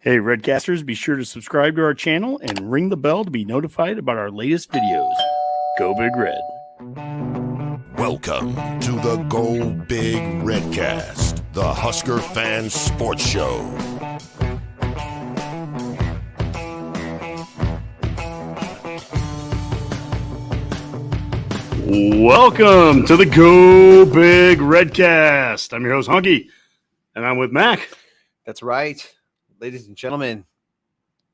Hey, Redcasters, be sure to subscribe to our channel and ring the bell to be notified about our latest videos. Go Big Red. Welcome to the Go Big Redcast, the Husker Fan Sports Show. Welcome to the Go Big Redcast. I'm your host, Honke, and I'm with Mac. That's right. Ladies and gentlemen,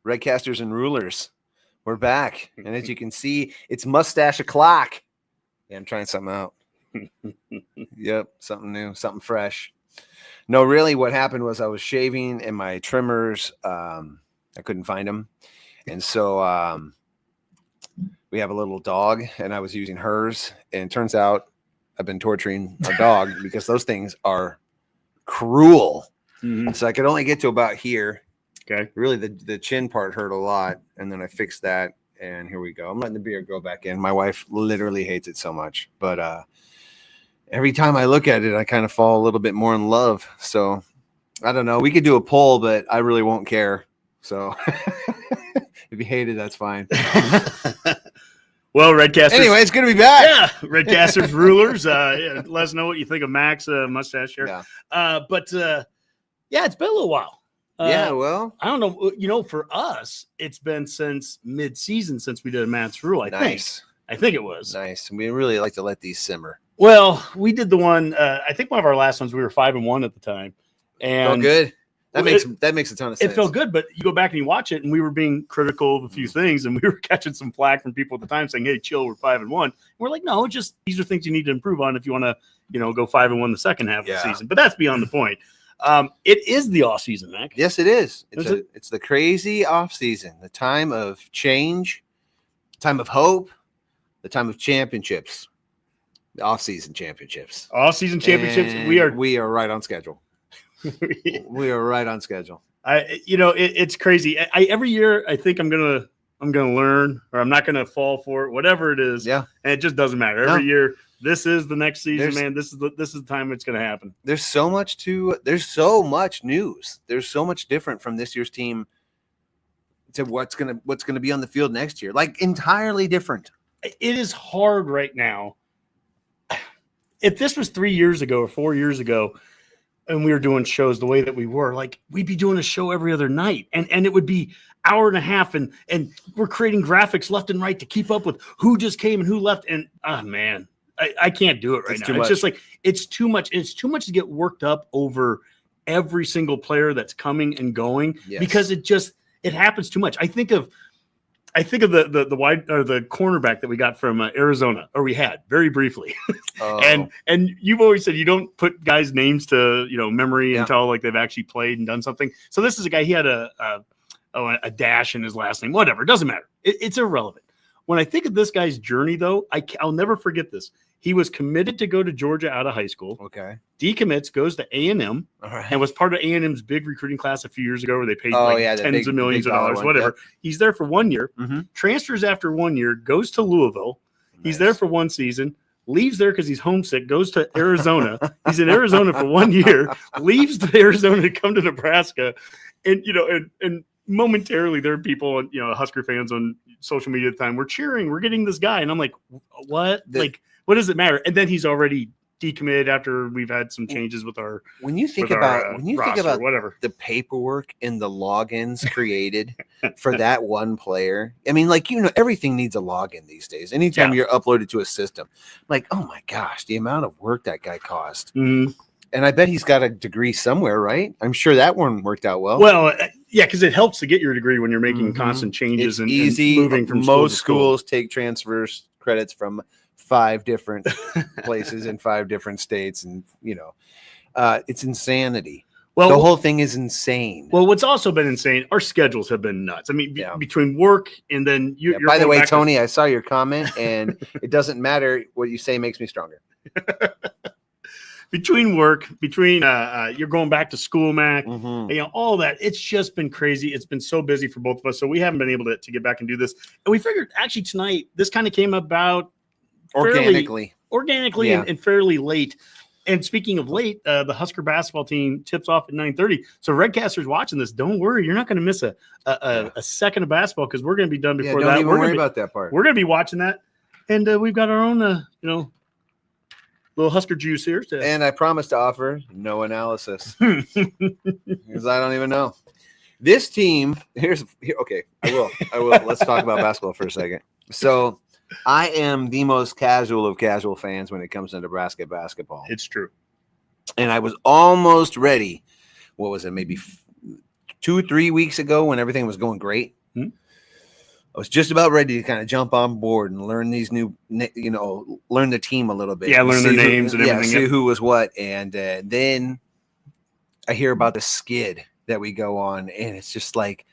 Redcasters and Rulers, we're back. And as you can see, it's mustache o'clock. Yeah, I'm trying something out. Yep, something new, something fresh. No, really what happened was I was shaving and my trimmers, I couldn't find them. And so we have a little dog and I was using hers. And it turns out I've been torturing our dog because those things are cruel. Mm-hmm. So I could only get to about here. Okay. Really, the chin part hurt a lot, and then I fixed that, and here we go. I'm letting the beard grow back in. My wife literally hates it so much, but every time I look at it, I kind of fall a little bit more in love. So I don't know. We could do a poll, but I really won't care. So if you hate it, that's fine. Well, Redcasters. Anyway, it's good to be back. Yeah, Redcasters, Rulers. Yeah, let us know what you think of Mac's mustache here. Yeah. Yeah, it's been a little while. Yeah, well, I don't know. You know, for us, it's been since mid-season since we did a Matt's Rule. I think it was nice. We really like to let these simmer. Well, we did the one. I think one of our last ones we were 5-1 at the time, and felt good. That makes a ton of sense. It felt good, but you go back and you watch it, and we were being critical of a few things, and we were catching some flack from people at the time saying, "Hey, chill, we're 5-1." And we're like, "No, just these are things you need to improve on if you want to, go 5-1 the second half of the season." But that's beyond the point. It is the off season, Mac. Yes, it is. It's the crazy off season, the time of change, time of hope, the time of championships, the off season championships. Off-season championships. And we are right on schedule. We are right on schedule. It's crazy. Every year I think I'm gonna learn, or I'm not gonna fall for it, whatever it is. Yeah, and it just doesn't matter. Every year, this is the next season, man. This is the time it's gonna happen. There's so much news. There's so much different from this year's team to what's gonna be on the field next year. Like entirely different. It is hard right now. If this was 3 years ago or 4 years ago, and we were doing shows the way that we were, like we'd be doing a show every other night, and it would be hour and a half, and we're creating graphics left and right to keep up with who just came and who left. And man, I can't do it right now. It's just like it's too much. It's too much to get worked up over every single player that's coming and going because it happens too much. I think of the wide or the cornerback that we got from Arizona, or we had very briefly. And you've always said you don't put guys' names to memory until like they've actually played and done something. So this is a guy. He had a dash in his last name. Whatever, it doesn't matter. It's irrelevant. When I think of this guy's journey, though, I'll never forget this. He was committed to go to Georgia out of high school. Okay. Decommits, goes to A&M, and was part of A&M's big recruiting class a few years ago where they paid tens of millions of dollars, whatever. Yep. He's there for 1 year, transfers after 1 year, goes to Louisville. Nice. He's there for one season, leaves there because he's homesick, goes to Arizona. He's in Arizona for 1 year, leaves to Arizona to come to Nebraska. And, and momentarily there are people, Husker fans on social media at the time, we're cheering, we're getting this guy. And I'm like, what? What does it matter? And then he's already decommitted after we've had some changes with our when you think about whatever the paperwork and the logins created for that one player. I mean, everything needs a login these days. Anytime you're uploaded to a system, like, oh my gosh, the amount of work that guy cost. Mm-hmm. And I bet he's got a degree somewhere, right? I'm sure that one worked out well. Well, yeah, because it helps to get your degree when you're making constant changes and moving from most schools take transfers credits from 5 different places in 5 different states, and it's insanity. Well, the whole thing is insane. Well, what's also been insane, our schedules have been nuts. I mean, between work and then you're by the way, Tony, I saw your comment, and it doesn't matter what you say makes me stronger. Between work, you're going back to school, Mac, all that. It's just been crazy. It's been so busy for both of us, so we haven't been able to get back and do this. And we figured actually tonight this kind of came about organically and fairly late. And speaking of late, the Husker basketball team tips off at 9:30. So Redcasters watching this, don't worry, you're not going to miss a second of basketball because we're going to be done before don't that. even worry about that part. We're going to be watching that, and we've got our own, little Husker juice here. And I promise to offer no analysis because I don't even know. This team, okay, I will. Let's talk about basketball for a second. So I am the most casual of casual fans when it comes to Nebraska basketball. It's true. And I was almost ready. What was it? Maybe 2-3 weeks ago when everything was going great. I was just about ready to kind of jump on board and learn these learn the team a little bit. Yeah, learn their names and everything. See who was what. And then I hear about the skid that we go on, and it's just like,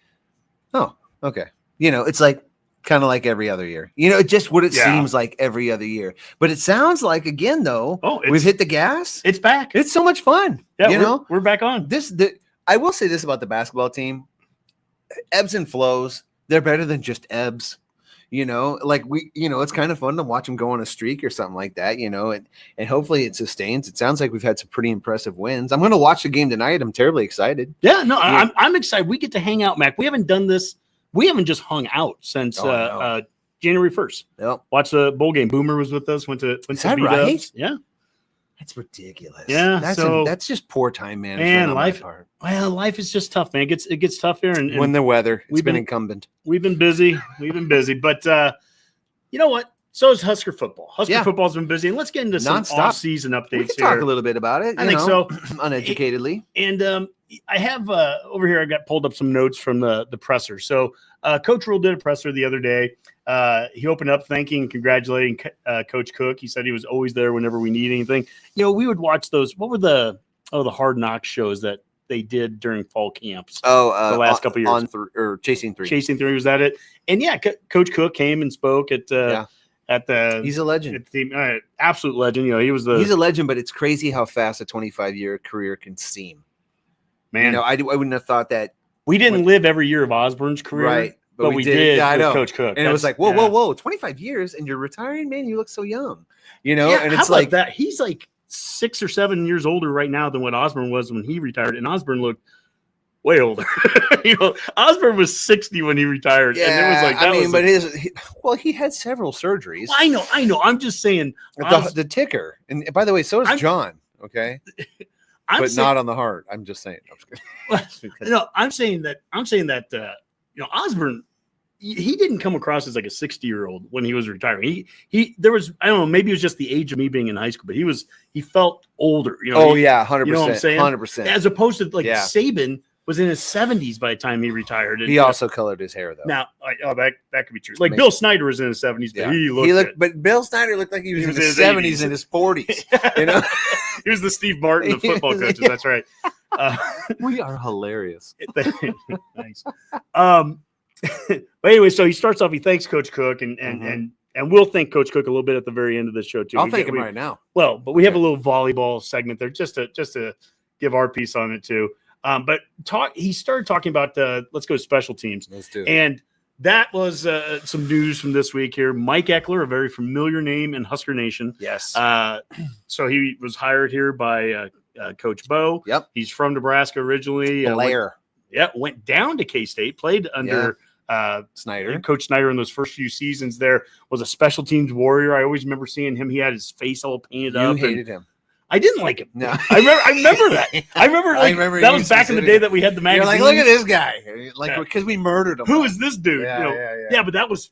oh, okay. It's like kind of like every other year. It's just what it seems like every other year. But it sounds like, again, though, we've hit the gas. It's back. It's so much fun. Yeah, we're back on. I will say this about the basketball team. Ebbs and flows. They're better than just ebbs, it's kind of fun to watch them go on a streak or something like that, and hopefully it sustains. It sounds like we've had some pretty impressive wins. I'm going to watch the game tonight. I'm terribly excited. Yeah, no, yeah. I'm excited. We get to hang out, Mac. We haven't done this. We haven't just hung out since January 1st. Yep. Watch the bowl game. Boomer was with us. Went to that right? Yeah. That's ridiculous. Yeah, that's just poor time management on my part. Well, life is just tough, man. It gets tough here, and when the weather, we've been incumbent. We've been busy, but you know what? So is Husker football. Football's been busy, and let's get into some off-season updates. We can talk a little bit about it. I think so, uneducatedly. And I have over here. I got pulled up some notes from the presser. So Coach Rule did a presser the other day. He opened up thanking and congratulating Coach Cook. He said he was always there whenever we need anything. We would watch those. What were the Hard Knock shows that they did during fall camps? The last couple of years. Or Chasing Three. Chasing Three, was that it? And yeah, Coach Cook came and spoke at the. He's a legend. At the team, absolute legend. He's a legend, but it's crazy how fast a 25-year career can seem. Man, I wouldn't have thought that. We didn't live every year of Osborne's career, right? But we did. Yeah, I know. Coach Cook, and it was like, whoa, 25 years, and you're retiring, man. You look so young, and it's like that. He's like 6 or 7 years older right now than what Osborne was when he retired, and Osborne looked way older. Osborne was 60 when he retired. Yeah, and it was like, he had several surgeries. Well, I know. I'm just saying the ticker, and by the way, so does John. Okay. Not on the heart. I'm just saying. I'm saying that Osborne, he didn't come across as like a 60-year-old when he was retiring. There was, I don't know, maybe it was just the age of me being in high school, but he felt older. 100%. You know what I'm saying? 100%. As opposed to Saban was in his 70s by the time he retired. And, he also colored his hair though. Now, that could be true. Like Bill Snyder was in his 70s, but he looked. But Bill Snyder looked like he was in his 70s and his 40s. He was the Steve Martin of football coaches. Yeah. That's right. We are hilarious. Thanks. But anyway, so he starts off. He thanks Coach Cook, and we'll thank Coach Cook a little bit at the very end of the show too. I'll thank him right now. Well, but we have a little volleyball segment there just to give our piece on it too. But he started talking about let's go special teams. Let's do it. And that was some news from this week here. Mike Eckler, a very familiar name in Husker Nation. Yes. So he was hired here by Coach Bo. Yep. He's from Nebraska originally. Blair. Went down to K-State, played under Snyder. Coach Snyder in those first few seasons there, was a special teams warrior. I always remember seeing him. He had his face all painted up. You hated him. I didn't like him. No. I remember that. I remember that was back in the day that we had the magazine. You're like, look at this guy. Like, because we murdered him. Who is this dude? Yeah, but that was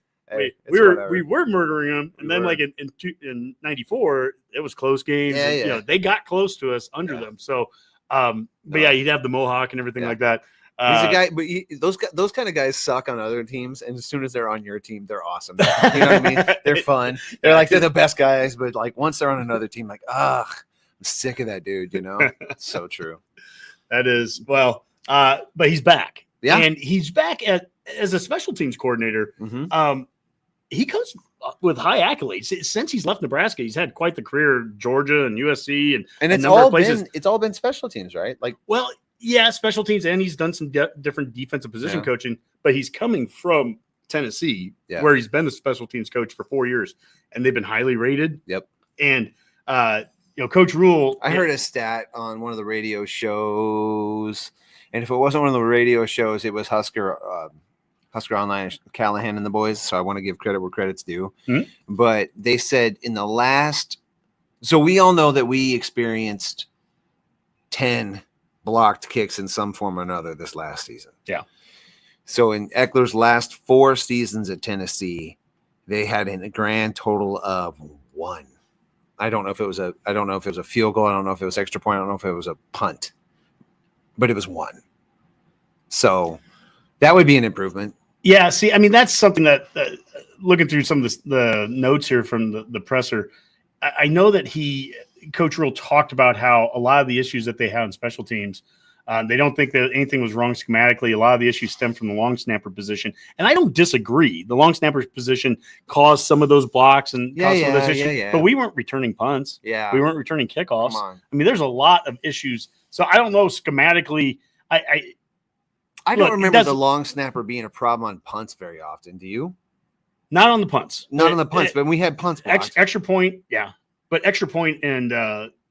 we were murdering him, and then like in '94, it was close games. Yeah, they got close to us under them. So, he'd have the mohawk and everything like that. He's a guy, but those kind of guys suck on other teams, and as soon as they're on your team, they're awesome. You know what I mean? They're fun. They're the best guys, but like once they're on another team, like, I'm sick of that dude. It's so true. That is but he's back. Yeah, and he's back as a special teams coordinator. Mm-hmm. He comes with high accolades. Since he's left Nebraska, he's had quite the career, Georgia and USC, and it's all places. It's all been special teams, right? Like, well. Yeah, special teams, and he's done some different defensive position coaching, but he's coming from Tennessee, where he's been the special teams coach for 4 years, and they've been highly rated. Yep. And Coach Rule. I heard a stat on one of the radio shows, and if it wasn't one of the radio shows, it was Husker Online, Callahan and the boys. So I want to give credit where credit's due. Mm-hmm. But they said in the last, so we all know that we experienced 10 blocked kicks in some form or another this last season. Yeah. So in Eckler's last 4 seasons at Tennessee, they had a grand total of 1. I don't know if it was a field goal. I don't know if it was extra point. I don't know if it was a punt, but it was 1. So that would be an improvement. Yeah. See, I mean, that's something that looking through some of the notes here from the presser, I know that Coach Rule talked about how a lot of the issues that they have in special teams, they don't think that anything was wrong schematically. A lot of the issues stem from the long snapper position. And I don't disagree. The long snapper position caused some of those blocks and caused some of those issues. But we weren't returning punts. Yeah. We weren't returning kickoffs. I mean, there's a lot of issues. So I don't know schematically. I don't remember the long snapper being a problem on punts very often. Do you? Not on the punts. Not on the punts, but we had punts blocked. Extra point, yeah. But extra point and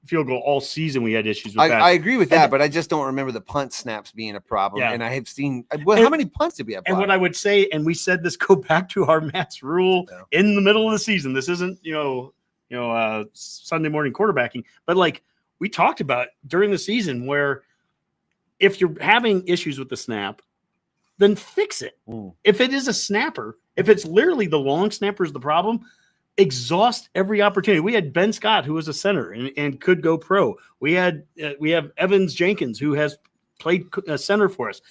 field goal all season we had issues with that. I agree with that, but I just don't remember the punt snaps being a problem. Yeah. And I have seen how many punts did we have blocked? And what I would say, and we said this, go back to our Matt's rule in the middle of the season. This isn't Sunday morning quarterbacking, but like we talked about during the season, where if you're having issues with the snap, then fix it. If it is a snapper, if it's literally the long snapper is the problem, exhaust every opportunity. We had Ben Scott, who was a center and could go pro. We have Evans Jenkins, who has played center for us.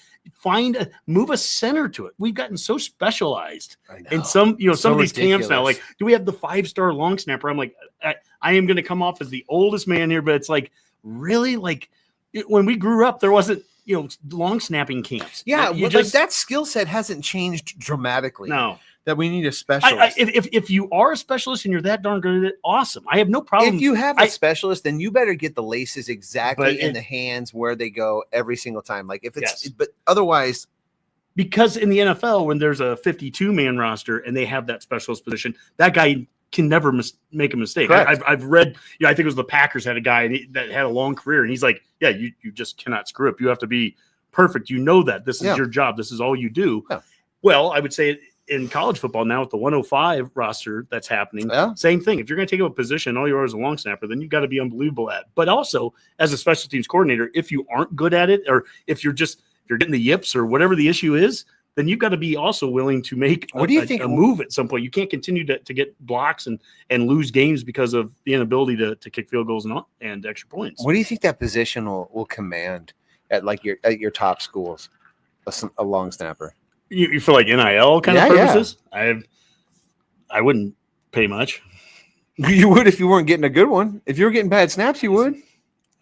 Move a center to it. We've gotten so specialized in some of these ridiculous camps now. Like, do we have the 5-star long snapper? I'm like, I am going to come off as the oldest man here, but it's like, really, like when we grew up, there wasn't long snapping camps. Yeah, that skill set hasn't changed dramatically. No. That we need a specialist. If you are a specialist and you're that darn good at it, awesome. I have no problem. If you have a specialist, then you better get the laces exactly in the hands where they go every single time. Like if it's, but otherwise, because in the NFL, when there's a 52-man roster and they have that specialist position, that guy can never make a mistake. I've read, I think it was the Packers had a guy that had a long career, and he's like, yeah, you just cannot screw up. You have to be perfect. You know that this is your job. This is all you do. Yeah. Well, I would say in college football now with the 105 roster that's happening, same thing. If you're going to take up a position, all you are is a long snapper, then you've got to be unbelievable at it. But also, as a special teams coordinator, if you aren't good at it, or if you're getting the yips or whatever the issue is, then you've got to be also willing to make a move at some point. You can't continue to get blocks and lose games because of the inability to kick field goals and extra points. What do you think that position will command at your top schools? A long snapper. You feel like NIL kind of purposes? Yeah. I wouldn't pay much. You would if you weren't getting a good one. If you were getting bad snaps, you would.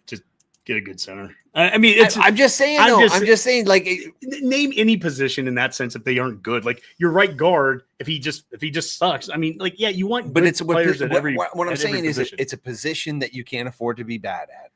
Just get a good center. I mean, I'm just saying. I'm just saying. Like, name any position in that sense if they aren't good. Like your right guard, if he just sucks. I mean, like, yeah, you want. But it's players at every. What I'm saying is, it's a position that you can't afford to be bad at.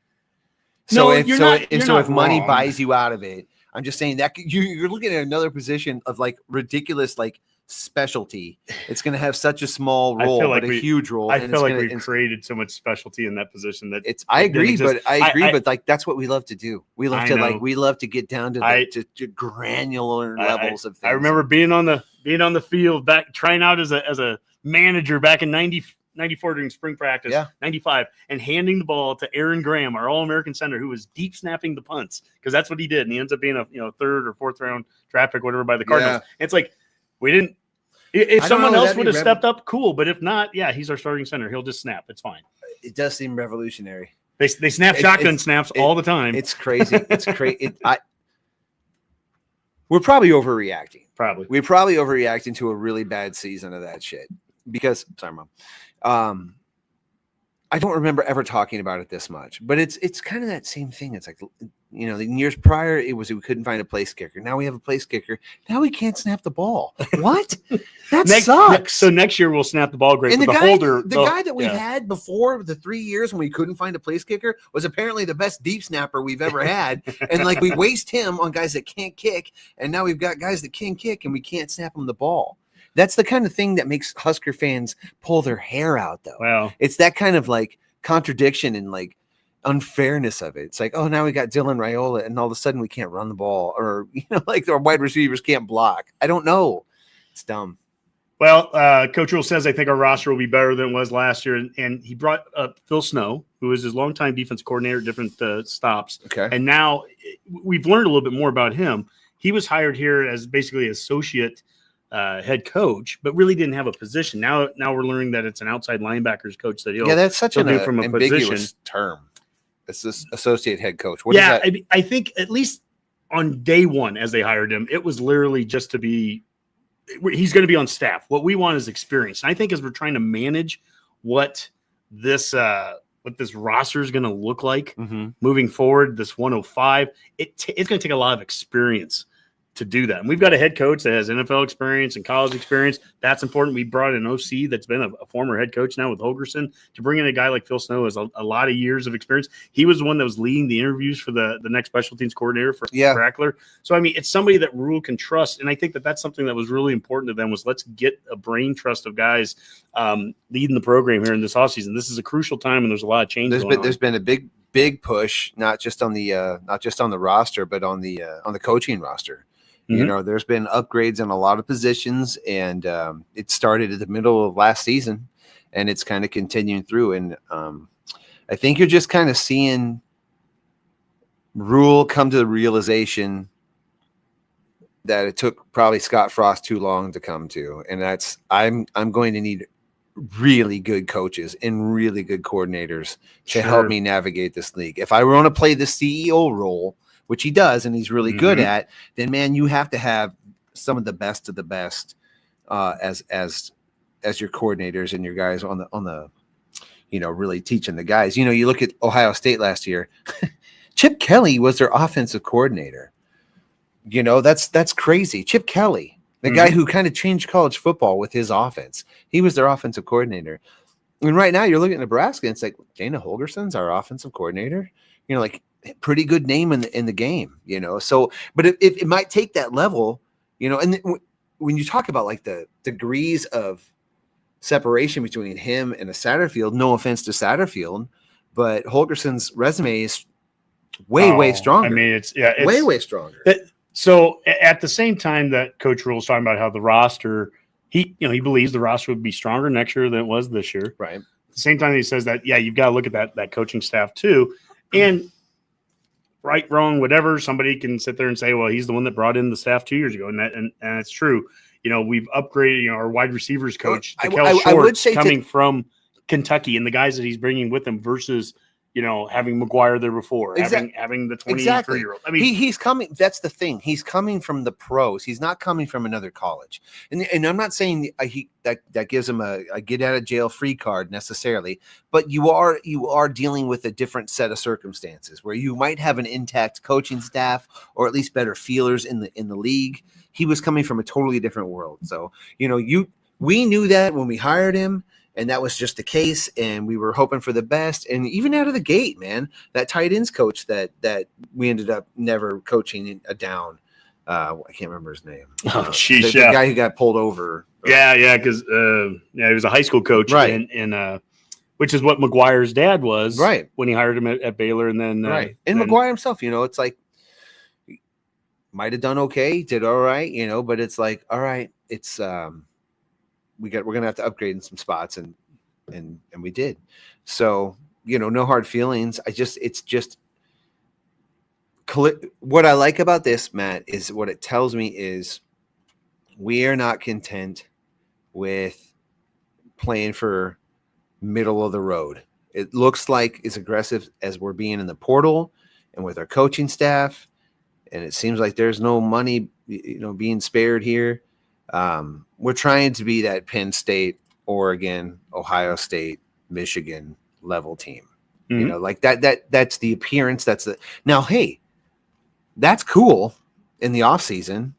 So if money buys you out of it. I'm just saying that you're looking at another position of like ridiculous, like specialty. It's going to have such a small role, but a huge role. I feel like we've created so much specialty in that position that I agree, but like that's what we love to do. We love to get down to to granular levels of things. I remember being on the field back trying out as a manager back in 94 during spring practice, 95, and handing the ball to Aaron Graham, our All-American center, who was deep snapping the punts, because that's what he did, and he ends up being a 3rd or 4th round draft pick, whatever, by the Cardinals. And it's like we didn't. If someone else would have stepped up, cool. But if not, he's our starting center. He'll just snap. It's fine. It does seem revolutionary. They snap shotgun snaps all the time. It's crazy. It's crazy. We're probably overreacting. We're probably overreacting to a really bad season of that shit. Because, sorry, Mom. I don't remember ever talking about it this much, but it's kind of that same thing. It's like, in years prior, it was we couldn't find a place kicker. Now we have a place kicker. Now we can't snap the ball. What? That sucks. So next year we'll snap the ball great. And the guy that we had before the 3 years when we couldn't find a place kicker was apparently the best deep snapper we've ever had. And like we waste him on guys that can't kick, and now we've got guys that can kick and we can't snap them the ball. That's the kind of thing that makes Husker fans pull their hair out, though. Wow. It's that kind of like contradiction and like unfairness of it. It's like, oh, now we got Dylan Raiola and all of a sudden we can't run the ball, or, like our wide receivers can't block. I don't know. It's dumb. Well, Coach Rule says, I think our roster will be better than it was last year. And he brought up Phil Snow, who was his longtime defense coordinator, different stops. Okay. And now we've learned a little bit more about him. He was hired here as basically associate head coach, but really didn't have a position. Now we're learning that it's an outside linebackers coach that he'll that's such an from a ambiguous position. Term. It's this associate head coach. What is that? I think at least on day one, as they hired him, it was literally just to be – he's going to be on staff. What we want is experience. And I think as we're trying to manage what this roster is going to look like moving forward, this 105, it's going to take a lot of experience to do that. And we've got a head coach that has NFL experience and college experience. That's important. We brought an OC that's been a former head coach now with Holgerson. To bring in a guy like Phil Snow has a lot of years of experience. He was the one that was leading the interviews for the next special teams coordinator for Crackler. So, I mean, it's somebody that Rule can trust. And I think that's something that was really important to them was let's get a brain trust of guys leading the program here in this offseason. This is a crucial time, and there's a lot of change There's been a big push, not just on the roster, but on the coaching roster. There's been upgrades in a lot of positions, and it started at the middle of last season, and it's kind of continuing through. And I think you're just kind of seeing Rule come to the realization that it took probably Scott Frost too long to come to, and that's I'm going to need really good coaches and really good coordinators to help me navigate this league. If I want to play the CEO role, which he does, and he's really good at, then man, you have to have some of the best as your coordinators and your guys on the really teaching the guys. You look at Ohio State last year. Chip Kelly was their offensive coordinator. That's crazy. Chip Kelly, the guy who kind of changed college football with his offense, he was their offensive coordinator. And right now you're looking at Nebraska, and it's like Dana Holgerson's our offensive coordinator. Pretty good name in the game, So, but it might take that level, And when you talk about like the degrees of separation between him and a Satterfield, no offense to Satterfield, but Holgerson's resume is way stronger. I mean, it's way stronger. So at the same time that Coach Rule is talking about how the roster, he believes the roster would be stronger next year than it was this year. Right. At the same time, he says that you've got to look at that coaching staff too, and. Right, wrong, whatever. Somebody can sit there and say, well, he's the one that brought in the staff 2 years ago. And it's true. We've upgraded, our wide receivers coach, I would say coming from Kentucky, and the guys that he's bringing with him versus, having McGuire there before, having the 23-year-old. I mean, he's coming. That's the thing. He's coming from the pros. He's not coming from another college. And I'm not saying that gives him a get out of jail free card necessarily, but you are dealing with a different set of circumstances where you might have an intact coaching staff or at least better feelers in the league. He was coming from a totally different world. So, we knew that when we hired him. And that was just the case, and we were hoping for the best. And even out of the gate, man, that tight ends coach that we ended up never coaching a down. I can't remember his name. The guy who got pulled over. Because he was a high school coach, right? And which is what McGuire's dad was, right, when he hired him at Baylor, and then right. And McGuire himself, it's like might have done okay, did all right, but it's like all right, it's we're gonna have to upgrade in some spots, and we did. So no hard feelings. It's just what I like about this, Matt, is what it tells me is we are not content with playing for middle of the road. It looks like as aggressive as we're being in the portal and with our coaching staff, and it seems like there's no money being spared here. We're trying to be that Penn State, Oregon, Ohio State, Michigan level team. Like that's the appearance. Now, hey, that's cool in the off season.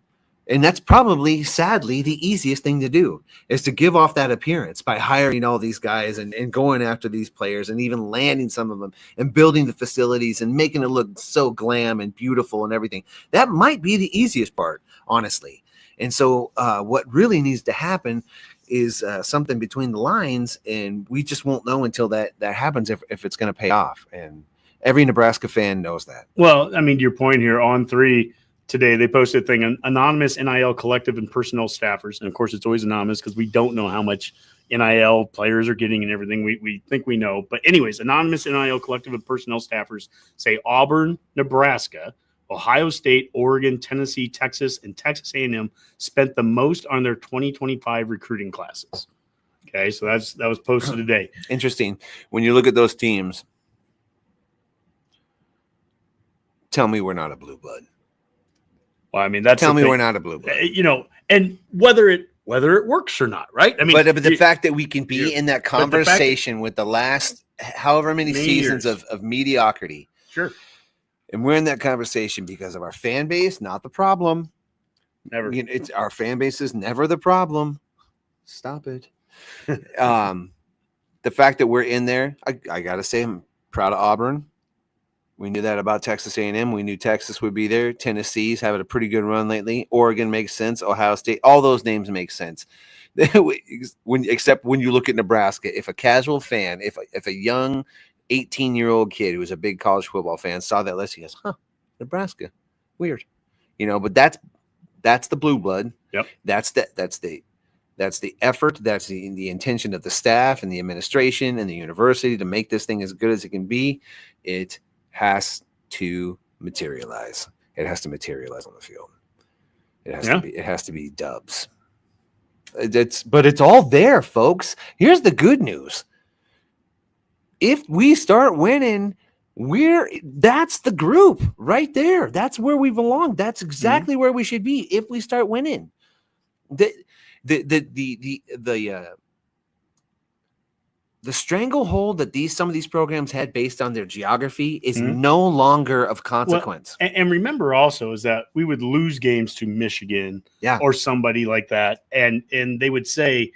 And that's probably, sadly, the easiest thing to do is to give off that appearance by hiring all these guys and going after these players and even landing some of them and building the facilities and making it look so glam and beautiful and everything. That might be the easiest part, honestly. And so what really needs to happen is something between the lines, and we just won't know until that happens if it's going to pay off. And every Nebraska fan knows that. Well, I mean, to your point here, On 3 today, they posted a thing, anonymous NIL collective and personnel staffers. And, of course, it's always anonymous because we don't know how much NIL players are getting and everything. We think we know. But anyways, anonymous NIL collective and personnel staffers say Auburn, Nebraska, Ohio State, Oregon, Tennessee, Texas, and Texas A&M spent the most on their 2025 recruiting classes. Okay, so that was posted today. Interesting. When you look at those teams, tell me we're not a blue blood. Well, I mean, tell me we're not a blue blood. And whether it works or not, right? I mean, but the fact that we can be in that conversation with the last however many seasons of mediocrity. Sure. And we're in that conversation because of our fan base, not the problem. Never. It's our fan base is never the problem. Stop it. The fact that we're in there, I got to say, I'm proud of Auburn. We knew that about Texas A&M. We knew Texas would be there. Tennessee's having a pretty good run lately. Oregon makes sense. Ohio State, all those names make sense. Except when you look at Nebraska, if a casual fan, if a young 18-year-old kid who was a big college football fan saw that list, he goes, "Huh, Nebraska, weird," But that's the blue blood. Yep. That's the effort. That's the intention of the staff and the administration and the university to make this thing as good as it can be. It has to materialize. It has to materialize on the field. It has to be dubs. But it's all there, folks. Here's the good news. If we start winning, that's the group right there. That's where we belong. That's exactly where we should be if we start winning. The stranglehold that some of these programs had based on their geography is no longer of consequence. Well, and remember also is that we would lose games to Michigan or somebody like that. And they would say,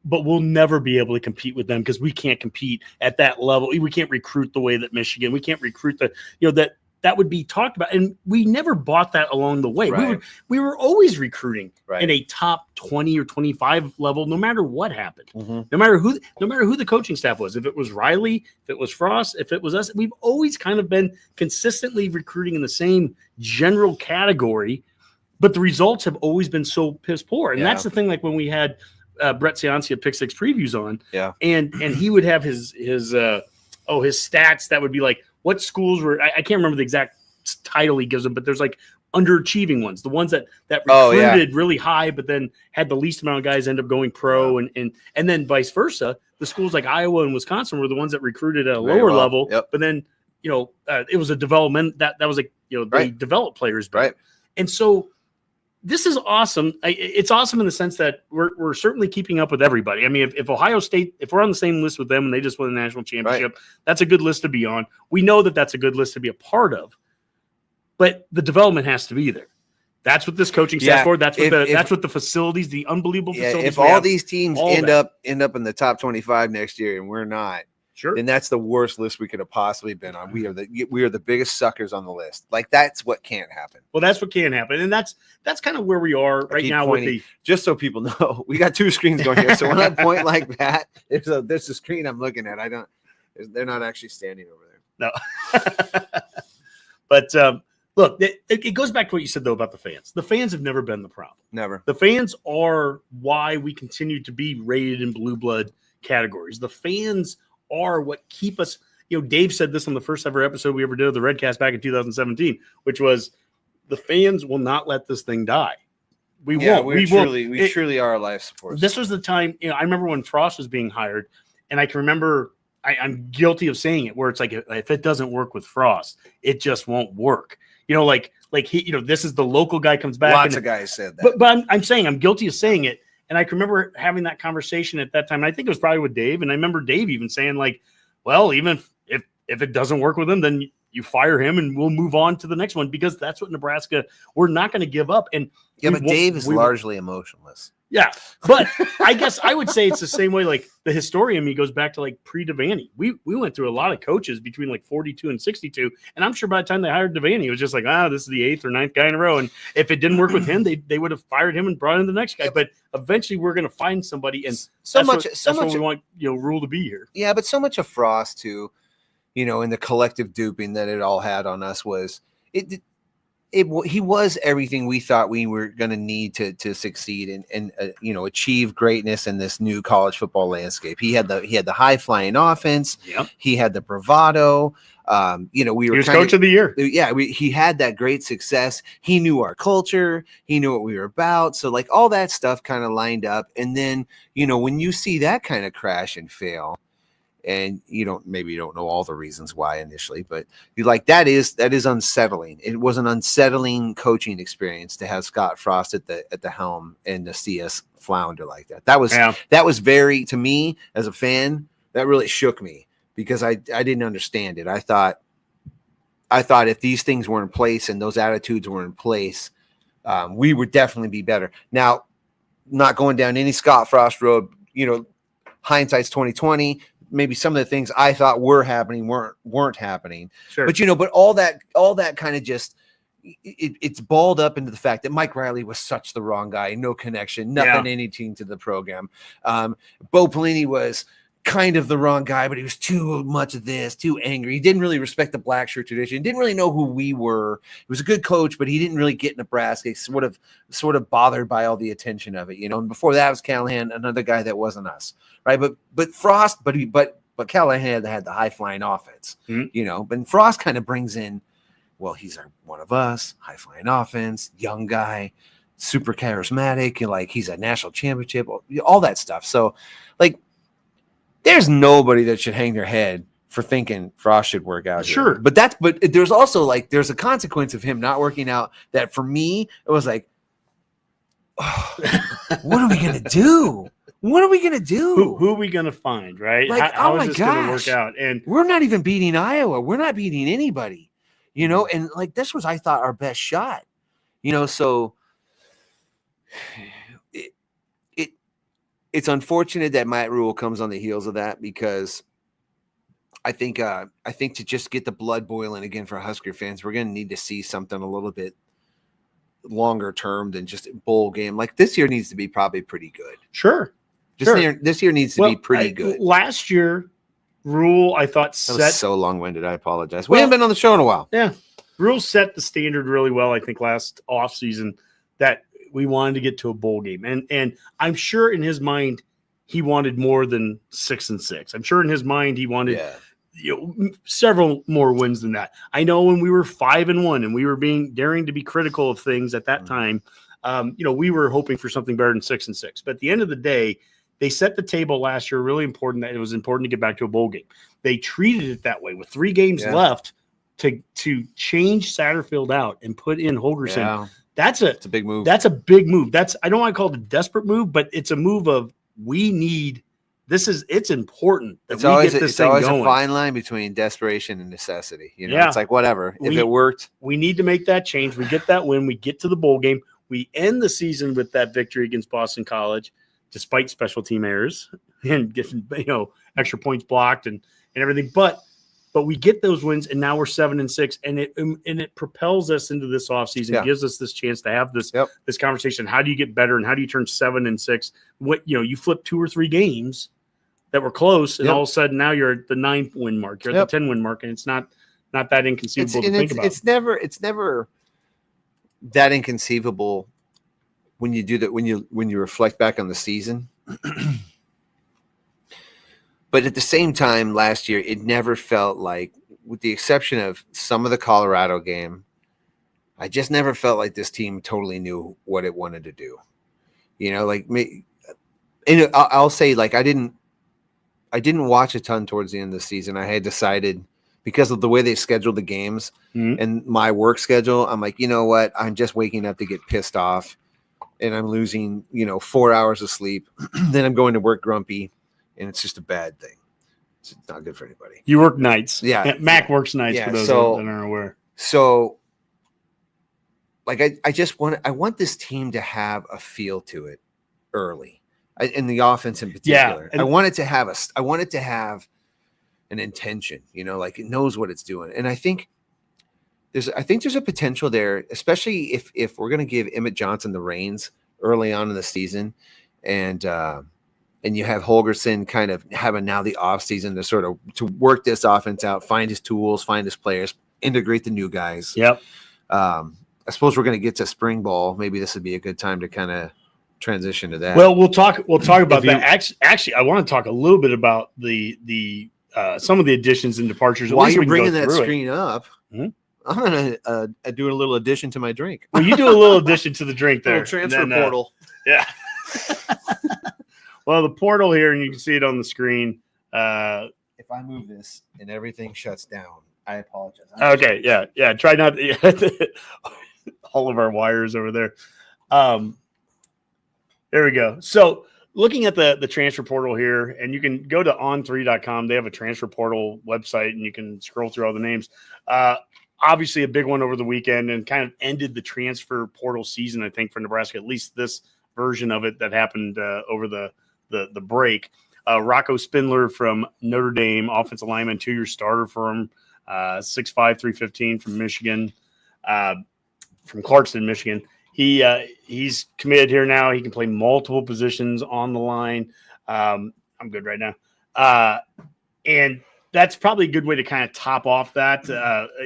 but we'll never be able to compete with them because we can't compete at that level. We can't recruit the way that Michigan, we can't recruit that would be talked about. And we never bought that along the way. Right. We were always recruiting right. in a top 20 or 25 level, no matter what happened, mm-hmm. no matter who the coaching staff was. If it was Riley, if it was Frost, if it was us, we've always kind of been consistently recruiting in the same general category, but the results have always been so piss poor. And that's the thing. Like when we had Brett Ciancia Pick Six previews on, and he would have his stats that would be like, what schools were, I can't remember the exact title he gives them, but there's like underachieving ones, the ones that recruited really high, but then had the least amount of guys end up going pro, and then vice versa. The schools like Iowa and Wisconsin were the ones that recruited at a lower level, but then it was a development that was like they developed players, right? And so this is awesome. It's awesome in the sense that we're certainly keeping up with everybody. I mean, if Ohio State, if we're on the same list with them and they just won a national championship, that's a good list to be on. We know that that's a good list to be a part of, but the development has to be there. That's what this coaching staff for. That's what the facilities, the unbelievable facilities. If all these teams end up in the top 25 next year and we're not, then that's the worst list we could have possibly been on. We are the biggest suckers on the list. Like that's what can't happen. Well, that's what can happen, and that's kind of where we are right now. Pointing, just so people know, we got two screens going here. So when I point like that, there's a screen I'm looking at. They're not actually standing over there. No. But look, it goes back to what you said though about the fans. The fans have never been the problem. Never. The fans are why we continue to be rated in blue blood categories. The fans are what keep us. Dave said this on the first ever episode we ever did of the Redcast back in 2017, which was the fans will not let this thing die. We won't. We truly are a life support. This was the time. I remember when Frost was being hired, and I can remember. I'm guilty of saying it, where it's like if it doesn't work with Frost, it just won't work. Like he. This is the local guy comes back. Lots of guys said that. But I'm saying I'm guilty of saying it. And I can remember having that conversation at that time. And I think it was probably with Dave. And I remember Dave even saying, like, well, even if it doesn't work with him, then you fire him and we'll move on to the next one, because that's what Nebraska, we're not going to give up. And but Dave is largely emotionless. Yeah, but I guess I would say it's the same way. Like the historian me goes back to like pre-Devaney. We went through a lot of coaches between like 42 and 62, and I'm sure by the time they hired Devaney, it was just like, this is the 8th or 9th guy in a row. And if it didn't work with him, they would have fired him and brought in the next guy. But eventually, we're going to find somebody, and that's what we want Rule to be here. Yeah, but so much of Frost too, and the collective duping that it all had on us was he was everything we thought we were going to need to succeed and achieve greatness in this new college football landscape. He had the high flying offense. Yep. He had the bravado. He was coach of the year. Yeah. He had that great success. He knew our culture. He knew what we were about. So like all that stuff kind of lined up. And then, when you see that kind of crash and fail, and maybe you don't know all the reasons why initially, but you like that is unsettling. It was an unsettling coaching experience to have Scott Frost at the helm and to see us flounder like that. That was very, to me as a fan, that really shook me because I didn't understand it. I thought if these things were in place and those attitudes were in place, we would definitely be better. Now, not going down any Scott Frost road, hindsight's 2020. Maybe some of the things I thought were happening weren't happening. Sure. But but all that kind of just it's balled up into the fact that Mike Riley was such the wrong guy, no connection, nothing anything to the program. Bo Pelini was kind of the wrong guy, but he was too much of this, too angry. He didn't really respect the black shirt tradition. Didn't really know who we were. He was a good coach, but he didn't really get Nebraska. He sort of bothered by all the attention of it, And before that was Callahan, another guy that wasn't us, right? But Frost, but Callahan had the high flying offense, But Frost kind of brings in, well, he's one of us, high flying offense, young guy, super charismatic, and like he's a national championship, all that stuff. So, like. There's nobody that should hang their head for thinking Frost should work out. Sure. Here. But there's also there's a consequence of him not working out that for me, it was like, what are we going to do? What are we going to do? Who are we going to find, right? Like, how is this going to work out? And we're not even beating Iowa. We're not beating anybody, and like, this was, I thought, our best shot, so it's unfortunate that Matt Rule comes on the heels of that because I think to just get the blood boiling again for Husker fans, we're going to need to see something a little bit longer term than just a bowl game. Like this year needs to be probably pretty good. Sure. This year needs to be pretty good. Last year, Rule, I thought that was so long-winded. I apologize. We haven't been on the show in a while. Yeah. Rule set the standard really well, I think, last offseason that we wanted to get to a bowl game. And I'm sure in his mind, he wanted more than 6-6. I'm sure in his mind, he wanted several more wins than that. I know when we were 5-1 and we were daring to be critical of things at that time, we were hoping for something better than 6-6. But at the end of the day, they set the table last year, really important that it was important to get back to a bowl game. They treated it that way with 3 games left to change Satterfield out and put in Holgorsen. Yeah. It's a big move. That's a big move. I don't want to call it a desperate move, but it's a move of it's important that it's we always, get this it's thing always going. A fine line between desperation and necessity. It's like whatever. If it worked, we need to make that change. We get that win. We get to the bowl game. We end the season with that victory against Boston College, despite special team errors and getting extra points blocked and everything. But we get those wins, and now we're 7-6, and it propels us into this offseason, gives us this chance to have this conversation. How do you get better, and how do you turn 7-6? You flip 2 or 3 games that were close, and all of a sudden now you're at the 9-win mark, you're at the 10-win mark, and it's not that inconceivable to think about. It's never that inconceivable when you do that when you reflect back on the season. But at the same time, last year, it never felt like, with the exception of some of the Colorado game, I just never felt like this team totally knew what it wanted to do. Like me, and I'll say, like, I didn't watch a ton towards the end of the season. I had decided, because of the way they scheduled the games and my work schedule, I'm like, you know what? I'm just waking up to get pissed off, and I'm losing, 4 hours of sleep. Then I'm going to work grumpy. And it's just a bad thing. It's not good for anybody. You work nights. Yeah. Mac works nights for those that aren't aware. So, like, I want this team to have a feel to it. early in the offense in particular. and- I want it to have an intention, like it knows what it's doing. And I think there's a potential there, especially if we're going to give Emmett Johnson the reins early on in the season, and you have Holgerson kind of having now the off season to work this offense out, find his tools, find his players, integrate the new guys. Yep. I suppose we're going to get to spring ball. Maybe this would be a good time to kind of transition to that. Well, we'll talk about that. Actually, I want to talk a little bit about the some of the additions and departures. While At least you're we can go bringing that through it. screen up, I'm going to do a little addition to my drink. Well, you do a little addition to the drink there. Little transfer and then, portal. Yeah. Well, the portal here, and you can see it on the screen. If I move this and everything shuts down, I apologize. Okay, yeah. Try not all of our wires over there. There we go. So looking at the transfer portal here, and you can go to on3.com. They have a transfer portal website, and you can scroll through all the names. Obviously, a big one over the weekend and kind of ended the transfer portal season, I think, for Nebraska, at least this version of it that happened over the break. Rocco Spindler from Notre Dame, offensive lineman, 2-year starter for him, 6'5", 315 from Michigan, from Clarkston, Michigan. He's committed here now. He can play multiple positions on the line. I'm good right now. And that's probably a good way to kind of top off that.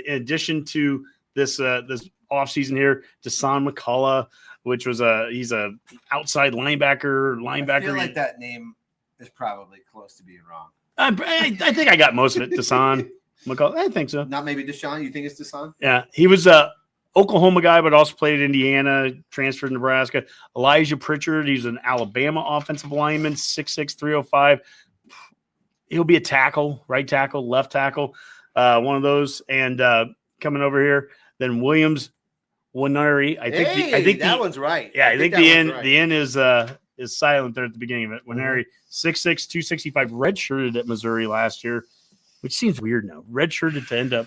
In addition to this offseason here, Desan McCullough, which was he's a outside linebacker. I feel like that name is probably close to being wrong. I think I got most of it. Desan McCullough. I think so. Not maybe Deshaun. You think it's Desan? Yeah, he was a Oklahoma guy, but also played at Indiana, transferred to Nebraska. Elijah Pritchard, he's an Alabama offensive lineman, 6'6", 305. He'll be a tackle, right tackle, left tackle, one of those. And coming over here, then Williams Winery. I think that one's right. Yeah, I think the end is silent there at the beginning of it. Winery, 6'6", 265, redshirted at Missouri last year, which seems weird now. Redshirted to end up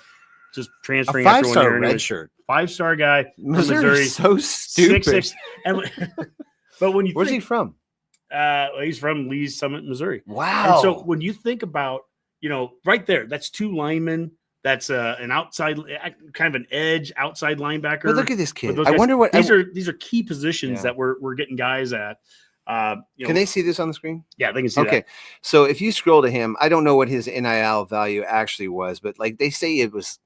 just transferring a after 1 year. 5-star redshirt. 5-star guy from Missouri. So stupid. 6'6". But when you Where's he from? He's from Lee's Summit, Missouri. Wow. And so when you think about, right there, that's 2 linemen. That's an outside, kind of an edge outside linebacker. But look at this kid. I wonder what these are key positions that we're getting guys at. Can they see this on the screen? Yeah, they can see that. Okay. So if you scroll to him, I don't know what his NIL value actually was, but like they say it was.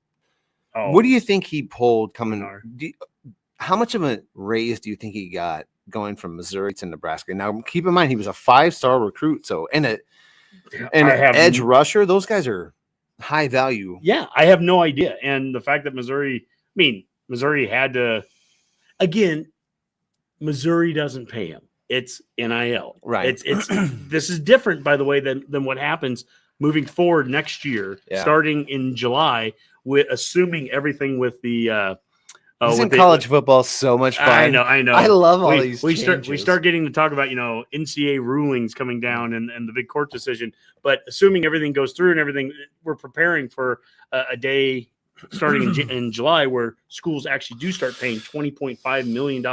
Oh, what do you think he pulled coming? How much of a raise do you think he got going from Missouri to Nebraska? Now, keep in mind he was a 5-star recruit, so and an edge rusher. Those guys are high value. Yeah, I have no idea. And the fact that Missouri had to, again, Missouri doesn't pay him. It's NIL. Right. It's this is different, by the way, than what happens moving forward next year, starting in July, with assuming everything with the Isn't college football so much fun? I know. I love all these we changes. start getting to talk about, NCAA rulings coming down and the big court decision. But assuming everything goes through and everything, we're preparing for a day starting in July where schools actually do start paying $20.5 million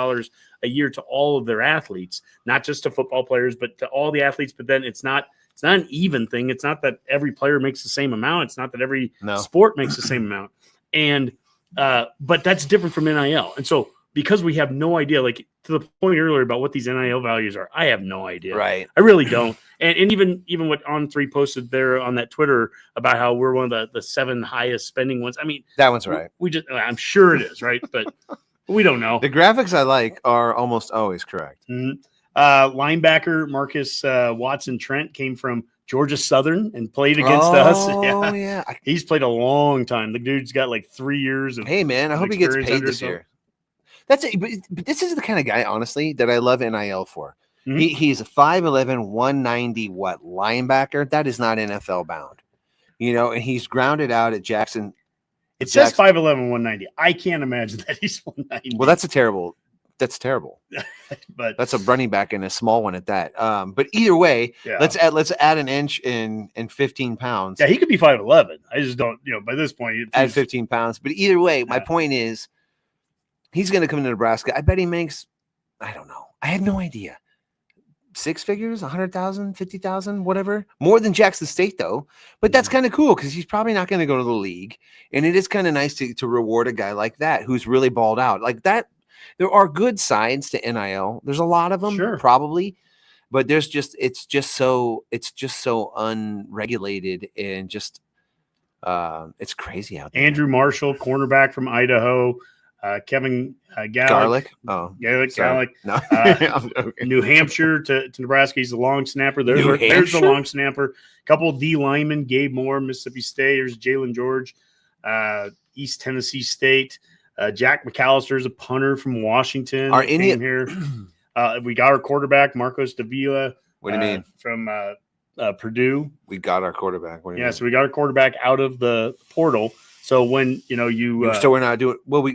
a year to all of their athletes, not just to football players, but to all the athletes. But then it's not an even thing. It's not that every player makes the same amount. It's not that every sport makes the same amount. And but that's different from NIL. And so because we have no idea, like to the point earlier about what these NIL values are, I have no idea. Right. I really don't. And even what On3 posted there on that Twitter about how we're one of the 7 highest spending ones. I mean, that one's right. I'm sure it is, right? But we don't know. The graphics I like are almost always correct. Mm-hmm. Linebacker Marcus Watson Trent came from Georgia Southern and played against us. Oh, yeah. He's played a long time. The dude's got like 3 years of Hey, man, I hope he gets paid this year. That's it. But this is the kind of guy, honestly, that I love NIL for. Mm-hmm. He's a 5'11", 190 linebacker. That is not NFL bound. And he's grounded out at Jackson. It says 5'11", 190. I can't imagine that he's 190. Well, that's terrible. But that's a running back and a small one at that. But either way, let's add an inch in 15 pounds. Yeah, he could be 5'11". I just don't, by this point, add 15 pounds. But either way, my point is, he's going to come to Nebraska. I bet he makes, I don't know. I have no idea. six figures, 100,000, 50,000, whatever. More than Jackson State, though. But that's kind of cool because he's probably not going to go to the league. And it is kind of nice to reward a guy like that who's really balled out. Like that, there are good sides to NIL. There's a lot of them, probably. But it's just so unregulated and just it's crazy out there. Andrew Marshall, cornerback from Idaho. Kevin Garlick. Garlick. No. New Hampshire to Nebraska. He's the long snapper. There's the long snapper. A couple of D linemen. Gabe Moore, Mississippi State. There's Jalen George, East Tennessee State. Jack McAllister is a punter from Washington. Are any here? We got our quarterback, Marcos Davila. What do you mean? From Purdue. We got our quarterback. What do you mean? So we got our quarterback out of the portal. So when so we're not doing well.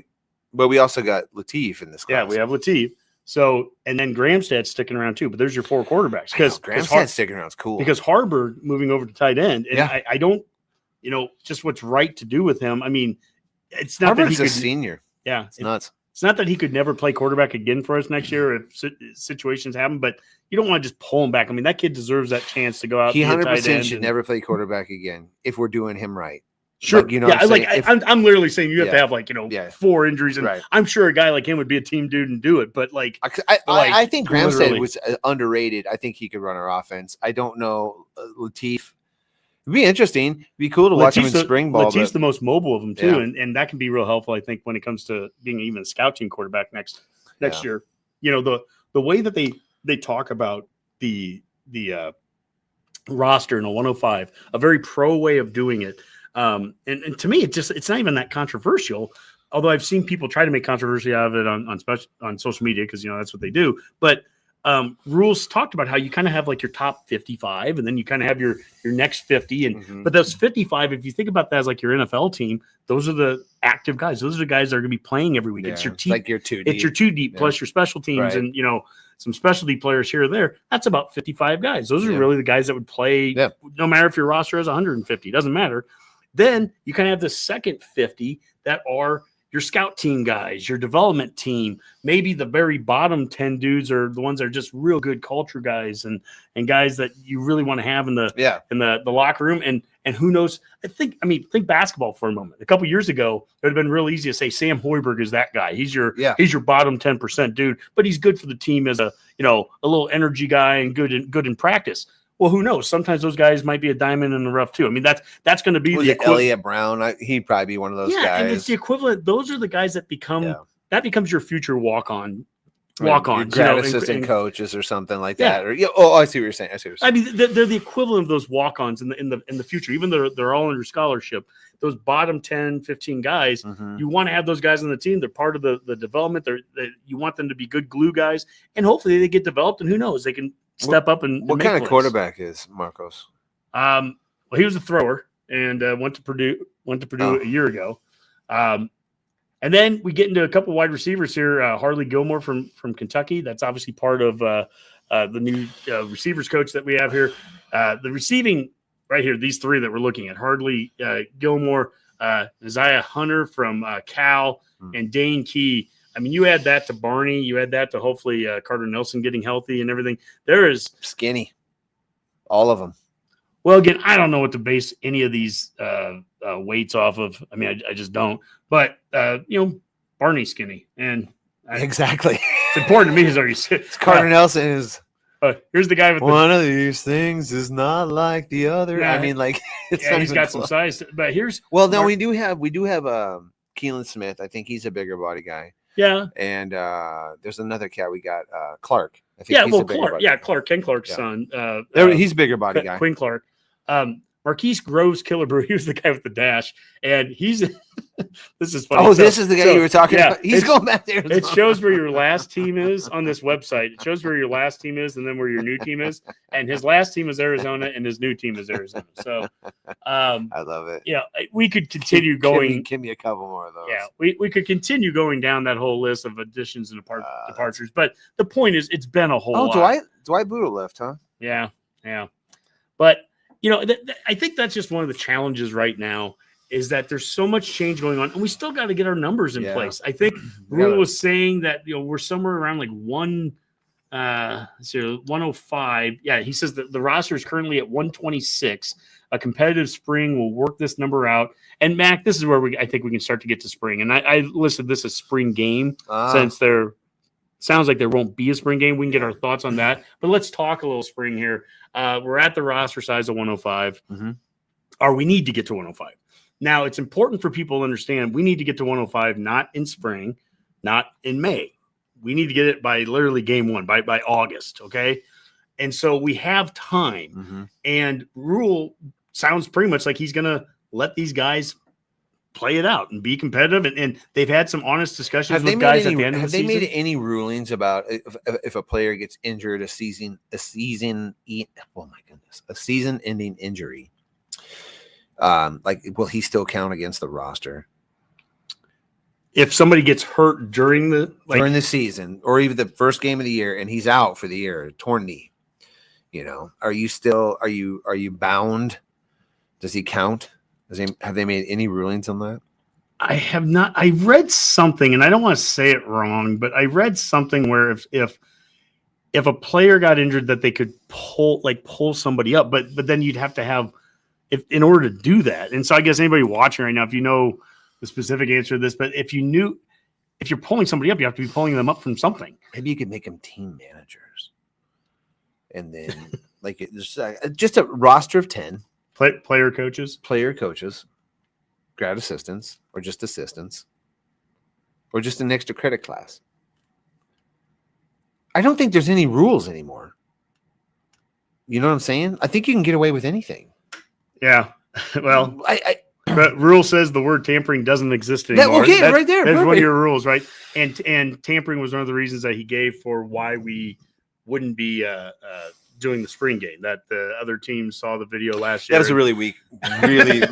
We also got Latif in this class. Yeah, we have Latif. So and then Gramstad's sticking around too. But there's your four quarterbacks because Gramstad's sticking around is cool because Harburg moving over to tight end. And I don't, just what's right to do with him. I mean, it's not Harburg's that he a senior. Yeah, it's nuts. It's not that he could never play quarterback again for us next year if situations happen, but you don't want to just pull him back. I mean, that kid deserves that chance to go out. He 100% should never play quarterback again if we're doing him right. Sure. I'm literally saying you have to have 4 injuries, and I'm sure a guy like him would be a team dude and do it. But I think Gramstad was underrated. I think he could run our offense. I don't know Latif. It'd be interesting. It'd be cool to watch him in spring ball. Latif's the most mobile of them too, and that can be real helpful. I think when it comes to being even a scout team quarterback next year. The way that they talk about the roster in a 105, a very pro way of doing it. And to me, it's not even that controversial. Although I've seen people try to make controversy out of it on social media because that's what they do. But rules talked about how you kind of have like your top 55, and then you kind of have your next 50. And but those 55, if you think about that as like your NFL team, those are the active guys. Those are the guys that are going to be playing every week. It's your team. Like your 2 deep. It's your 2 deep plus your special teams and some specialty players here or there. That's about 55 guys. Those are really the guys that would play no matter if your roster has 150. It doesn't matter. Then you kind of have the second 50 that are your scout team guys, your development team. Maybe the very bottom 10 dudes are the ones that are just real good culture guys and guys that you really want to have in the locker room. And who knows? Think basketball for a moment. A couple years ago, it would have been real easy to say Sam Hoiberg is that guy. He's your bottom 10% dude, but he's good for the team as a little energy guy and good in practice. Well, who knows? Sometimes those guys might be a diamond in the rough too. I mean, that's going to be the equivalent. Elliott Brown, he'd probably be one of those guys. Yeah, and it's the equivalent. Those are the guys that that becomes your future walk-ons, grad assistant coaches or something like that. Or I see what you're saying. I mean, they're the equivalent of those walk-ons in the future. Even though they're all under scholarship, those bottom 10, 15 guys, you want to have those guys on the team. They're part of the development. You want them to be good glue guys, and hopefully they get developed. And who knows, they can step up and what kind of quarterback is Marcos? Well, he was a thrower and went to Purdue a year ago. And then we get into a couple wide receivers here. Harley Gilmore from Kentucky. That's obviously part of the new receivers coach that we have here. The receiving right here, these 3 that we're looking at: Harley Gilmore, Isaiah Hunter from Cal, and Dane Key. I mean, you add that to Barney, you add that to hopefully Carter Nelson getting healthy and everything. There is skinny, all of them. Well, again, I don't know what to base any of these weights off of. I mean, I just don't. But Barney's skinny, and exactly, it's important to me. As already said, Carter Nelson is. Here's the guy with one of these things is not like the other. I mean, like he's got some size. But here's we do have Keelan Smith. I think he's a bigger body guy. Yeah, and there's another cat we got, Clark. I think he's a bigger body guy. Clark, Ken Clark's son. He's a bigger body guy. Quinn Clark. Marquise Groves Killebrew. He was the guy with the dash, and he's. This is funny. Oh, this is the guy you were talking about. He's going back there. It shows where your last team is on this website. It shows where your last team is, and then where your new team is. And his last team is Arizona, and his new team is Arizona. So, I love it. Yeah, we could continue going. Give me a couple more of those. Yeah, we could continue going down that whole list of additions and departures. But the point is, it's been a whole lot. Dwight Buddha left, huh? Yeah. But I think that's just one of the challenges right now. Is that there's so much change going on, and we still got to get our numbers in place. I think Rule was saying that we're somewhere around like 1 So 105. Yeah, he says that the roster is currently at 126. A competitive spring will work this number out. And Mac, this is where I think we can start to get to spring. And I listed this as spring game since there sounds like there won't be a spring game. We can get our thoughts on that. But let's talk a little spring here. We're at the roster size of 105. Or we need to get to 105. Now, it's important for people to understand we need to get to 105 not in spring, not in May. We need to get it by literally game one, by August, okay? And so we have time. And Rule sounds pretty much like he's going to let these guys play it out and be competitive. And they've had some honest discussions with guys at the end of the season. Have they made any rulings about if a player gets injured, a season-ending injury? Will he still count against the roster? If somebody gets hurt during the season or even the first game of the year and he's out for the year, torn knee, are you bound? Does he count? Have they made any rulings on that? I have not. I read something, and I don't want to say it wrong, but I read something where if a player got injured, that they could pull somebody up, but then you'd have to have in order to do that. And so I guess anybody watching right now, if you know the specific answer to this, but if you're pulling somebody up, you have to be pulling them up from something. Maybe you could make them team managers, and then just a roster of 10 player coaches, grad assistants, or just assistants, or just an extra credit class. I don't think there's any rules anymore. You know what I'm saying? I think you can get away with anything. Yeah. Well, but rule says the word tampering doesn't exist anymore. Right there. That's one of your rules, right? And tampering was one of the reasons that he gave for why we wouldn't be doing the spring game. That the other teams saw the video last year. That was a really weak excuse.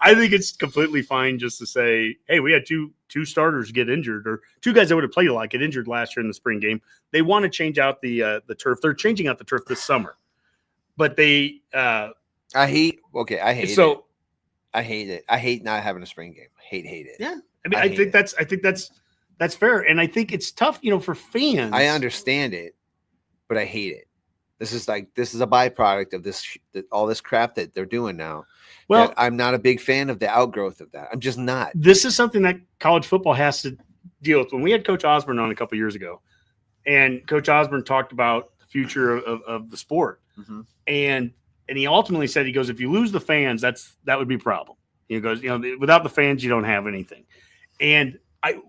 I think it's completely fine just to say, hey, we had two starters get injured, or two guys that would have played a lot get injured last year in the spring game. They want to change out the turf. They're changing out the turf this summer, but they. I hate it. I hate it. I hate not having a spring game. Hate it. Yeah. I think that's fair. And I think it's tough, for fans. I understand it, but I hate it. This is a byproduct of all this crap that they're doing now. Well, I'm not a big fan of the outgrowth of that. I'm just not. This is something that college football has to deal with. When we had Coach Osborne on a couple years ago, and Coach Osborne talked about the future of the sport. And he ultimately said, he goes, if you lose the fans, that would be a problem. He goes, without the fans, you don't have anything. And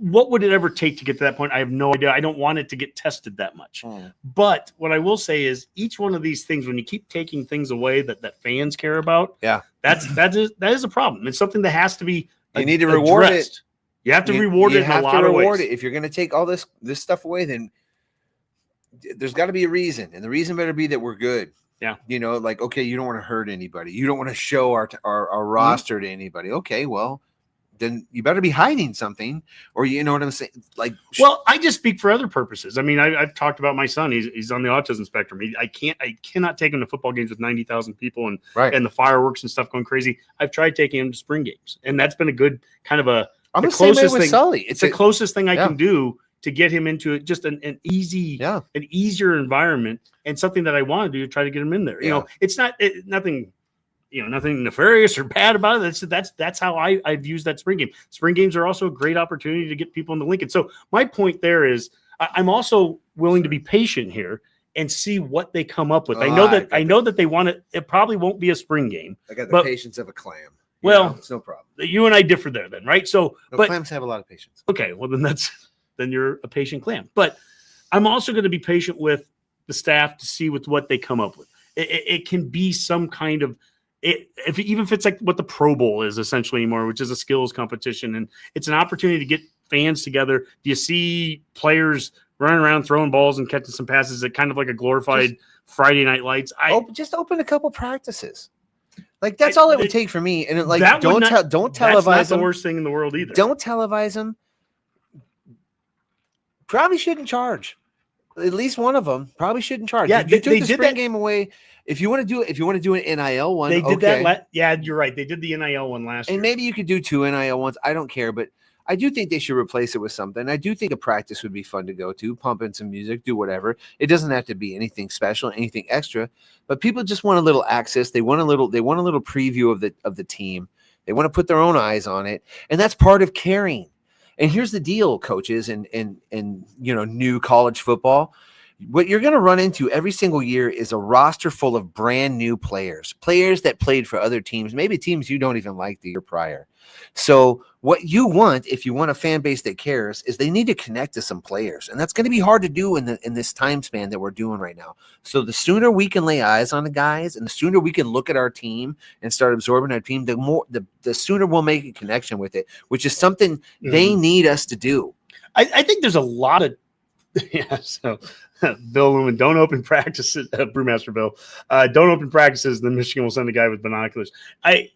what would it ever take to get to that point? I have no idea. I don't want it to get tested that much. But what I will say is each one of these things, when you keep taking things away that fans care about, that is a problem. It's something that has to be you need to reward it. You have to reward it in a lot of ways. If you're going to take all this stuff away, then there's got to be a reason. And the reason better be that we're good. Yeah. Okay, you don't want to hurt anybody. You don't want to show our roster to anybody. Okay, well, then you better be hiding something, or you know what I'm saying? Well, I just speak for other purposes. I mean, I've talked about my son. He's on the autism spectrum. I cannot take him to football games with 90,000 people and the fireworks and stuff going crazy. I've tried taking him to spring games, and that's been a good kind of I'm the same way with Sully. It's the closest thing I can do to get him into just an easier environment, and something that I want to do to try to get him in there. It's nothing nefarious or bad about it. That's how I've used that spring game. Spring games are also a great opportunity to get people into Lincoln. So my point there is I'm also willing to be patient here and see what they come up with. I know that they want it. It probably won't be a spring game. I got the patience of a clam. Well, it's no problem. You and I differ there then, right? So, but clams have a lot of patience. Okay, well then you're a patient clam. But I'm also going to be patient with the staff to see with what they come up with. It can be some kind of if it's like what the Pro Bowl is essentially anymore, which is a skills competition, and it's an opportunity to get fans together. Do you see players running around throwing balls and catching some passes? It kind of like a glorified Friday Night Lights. Just open a couple practices. That's all it would take for me. And don't televise that's not them. The worst thing in the world either. Don't televise them. Probably shouldn't charge. At least one of them probably shouldn't charge. Yeah, you took the spring game away. If you want to do an NIL one, they did that. Yeah, you're right. They did the NIL one last year, and maybe you could do 2 NIL ones. I don't care, but I do think they should replace it with something. I do think a practice would be fun to go to, pump in some music, do whatever. It doesn't have to be anything special, anything extra, but people just want a little access. They want a little preview of the team. They want to put their own eyes on it, and that's part of caring. And here's the deal, coaches and new college football. What you're going to run into every single year is a roster full of brand new players that played for other teams, maybe teams you don't even like the year prior. So what you want, if you want a fan base that cares, is they need to connect to some players. And that's going to be hard to do in this time span that we're doing right now. So the sooner we can lay eyes on the guys and the sooner we can look at our team and start absorbing our team, the sooner we'll make a connection with it, which is something they need us to do. I think there's a lot of so Bill Lumen, don't open practices. Brewmaster Bill, don't open practices. Then Michigan will send a guy with binoculars. I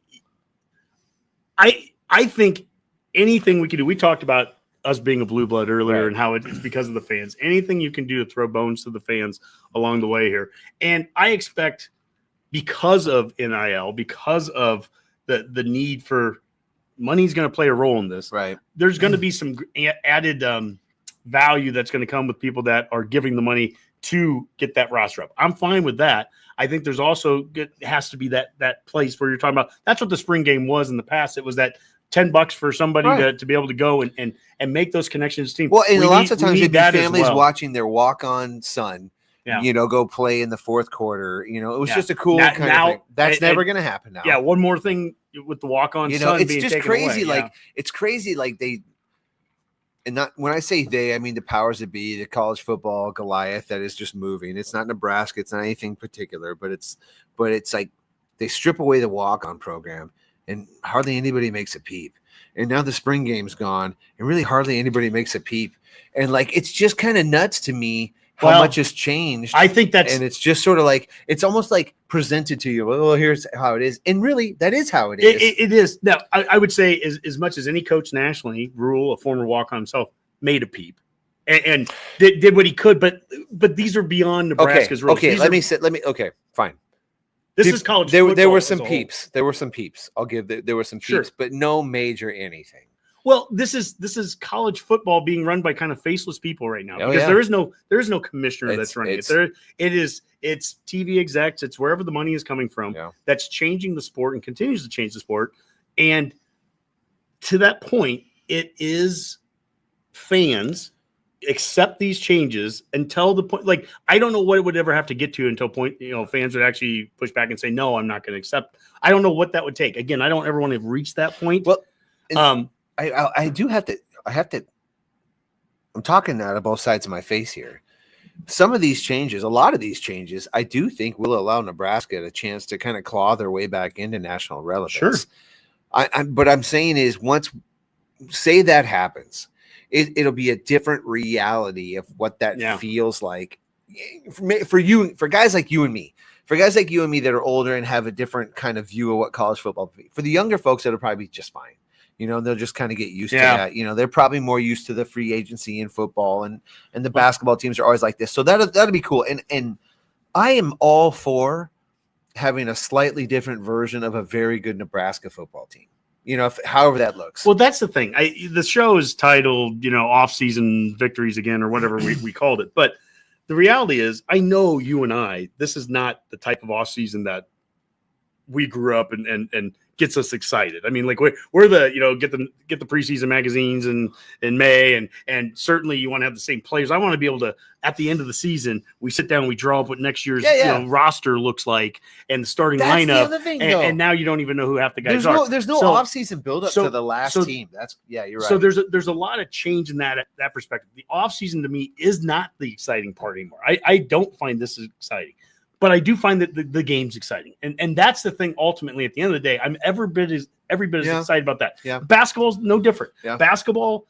think anything we can do. We talked about us being a blue blood earlier and how it's because of the fans. Anything you can do to throw bones to the fans along the way here. And I expect, because of NIL, because of the need for money's going to play a role in this. Right. There's going to be some added value that's going to come with people that are giving the money to get that roster up. I'm fine with that. I think there's also has to be that place where you're talking about. That's what the spring game was in the past. It was that $10 for somebody to be able to go and make those connections team. Well, and lots of times it'd be families watching their walk-on son, go play in the fourth quarter. It was just a cool kind of thing. That's never going to happen now. Yeah. One more thing with the walk-on son it's being just taken crazy. Away. It's crazy. Like and not when I say they, I mean the powers that be, the college football Goliath that is just moving. It's not Nebraska. It's not anything particular, but it's like they strip away the walk-on program and hardly anybody makes a peep. And now the spring game's gone and really hardly anybody makes a peep. And it's just kind of nuts to me how much has changed. I think and it's just sort of it's almost like presented to you. Well, here's how it is. And really that is how it is. It is. Now, I would say as much as any coach nationally, Rule, a former walk-on himself, made a peep and did what he could, but these are beyond Nebraska's rules. Okay, okay, fine. This is college football. There were some peeps. There were some peeps. I'll give there were some peeps, but no major anything. Well, this is college football being run by kind of faceless people right now because there is no commissioner that's running it. It's TV execs. It's wherever the money is coming from that's changing the sport and continues to change the sport. And to that point, it is fans accept these changes until the point. I don't know what it would ever have to get to until point fans would actually push back and say, no, I'm not going to accept. I don't know what that would take. Again, I don't ever want to reach that point. Well, I do have to. I'm talking out of both sides of my face here. Some of these changes, a lot of these changes, I do think will allow Nebraska a chance to kind of claw their way back into national relevance. Sure. But I'm saying is say that happens, it'll be a different reality of what that feels like for guys like you and me. For guys like you and me that are older and have a different kind of view of what college football will be. For the younger folks, that'll probably be just fine. They'll just kind of get used to that. They're probably more used to the free agency in football and the basketball teams are always like this. So that'll be cool. And I am all for having a slightly different version of a very good Nebraska football team. However that looks. Well, that's the thing. The show is titled, off-season victories again, or whatever we called it. But the reality is, I know you and I, this is not the type of off-season that we grew up and gets us excited. I mean, we're the get the preseason magazines in May, and certainly you want to have the same players. I want to be able to, at the end of the season, we sit down, we draw up what next year's roster looks like and the starting lineup. The thing, and now you don't even know who half the guys are. There's no off-season build-up to the last team. You're right. So there's a lot of change in that perspective. The off-season to me is not the exciting part anymore. I don't find this exciting. But I do find that the game's exciting. And that's the thing, ultimately, at the end of the day, I'm every bit as excited about that. Yeah. Basketball's no different. Yeah. Basketball,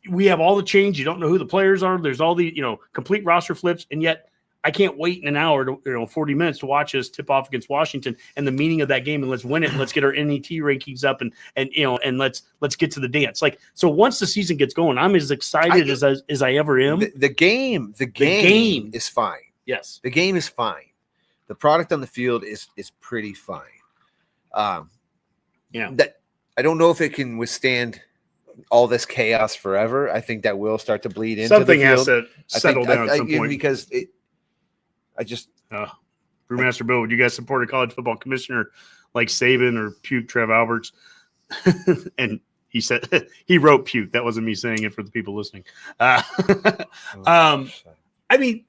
we have all the change. You don't know who the players are. There's all the, complete roster flips. And yet I can't wait an hour to, 40 minutes to watch us tip off against Washington and the meaning of that game. And let's win it. And let's get our NET rankings up and let's get to the dance. So once the season gets going, I'm as excited as I ever am. The game is fine. Yes. The game is fine. The product on the field is pretty fine. That I don't know if it can withstand all this chaos forever. I think that will start to bleed into Something the field. has to settle down at some point. Because Brewmaster Bill, would you guys support a college football commissioner like Saban or Puke Trev Alberts? And he said he wrote Puke. That wasn't me saying it for the people listening. I mean,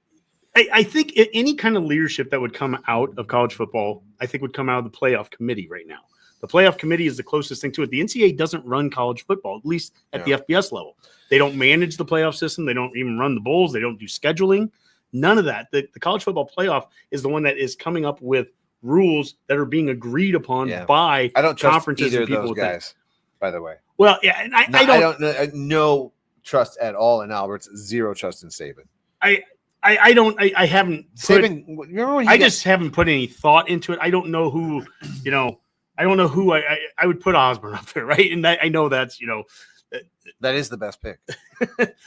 I think any kind of leadership that would come out of college football, I think would come out of the playoff committee right now. The playoff committee is the closest thing to it. The NCAA doesn't run college football, at least at the FBS level. They don't manage the playoff system. They don't even run the bowls. They don't do scheduling. None of that. The college football playoff is the one that is coming up with rules that are being agreed upon by I don't trust conferences either and people of those guys, by the way. Well, yeah, and I don't no trust at all in Alberts. Zero trust in Saban. I haven't Saban. Remember when I just haven't put any thought into it. I don't know who, I don't know who I would put Osborne up there, right? And I know that's, that is the best pick.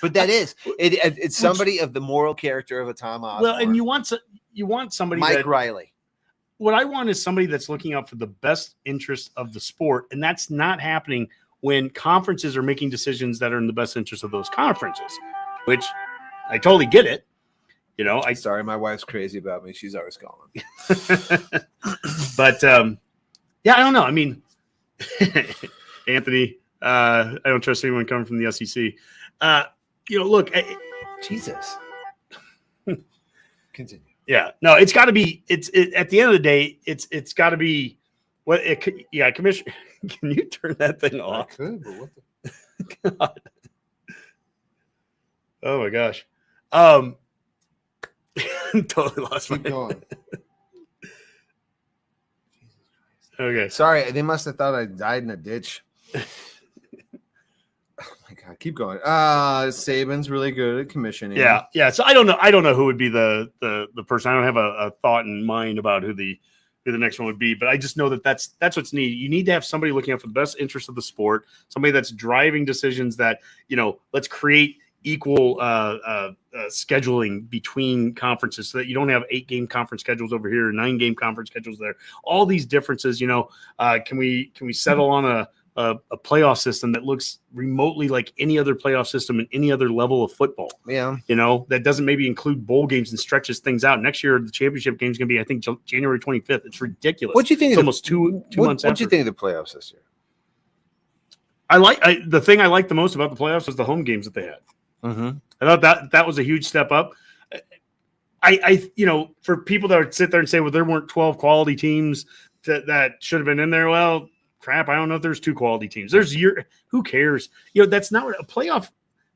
But that is it's somebody of the moral character of a Tom Osborne. Well, and you want somebody Mike Riley. What I want is somebody that's looking out for the best interest of the sport, and that's not happening when conferences are making decisions that are in the best interest of those conferences, which I totally get it. Sorry, my wife's crazy about me. She's always calling. But yeah, I don't know. I mean, Anthony, I don't trust anyone coming from the SEC. Look, Jesus. Continue. Yeah, no, it's got to be. At the end of the day, it's got to be. Commissioner, can you turn that thing off? I could, but what the God. Oh my gosh. Totally lost my. Keep going. Okay. Sorry, they must have thought I died in a ditch. Oh my God, keep going. Saban's really good at commissioning. Yeah. So I don't know who would be the person. I don't have a thought in mind about who the next one would be, but I just know that's what's needed. You need to have somebody looking out for the best interest of the sport, somebody that's driving decisions that, let's create equal scheduling between conferences so that you don't have 8-game conference schedules over here, 9-game conference schedules there. All these differences, can we settle on a playoff system that looks remotely like any other playoff system in any other level of football? Yeah. That doesn't maybe include bowl games and stretches things out. Next year, the championship game is going to be, I think, January 25th. It's ridiculous. What do you think? It's almost two months. What do you think of the playoffs this year? The thing I liked the most about the playoffs was the home games that they had. Mm-hmm. I thought that was a huge step up. For people that would sit there and say, well, there weren't 12 quality teams that should have been in there. Well, crap, I don't know if there's 2 quality teams. Who cares? That's not what a playoff.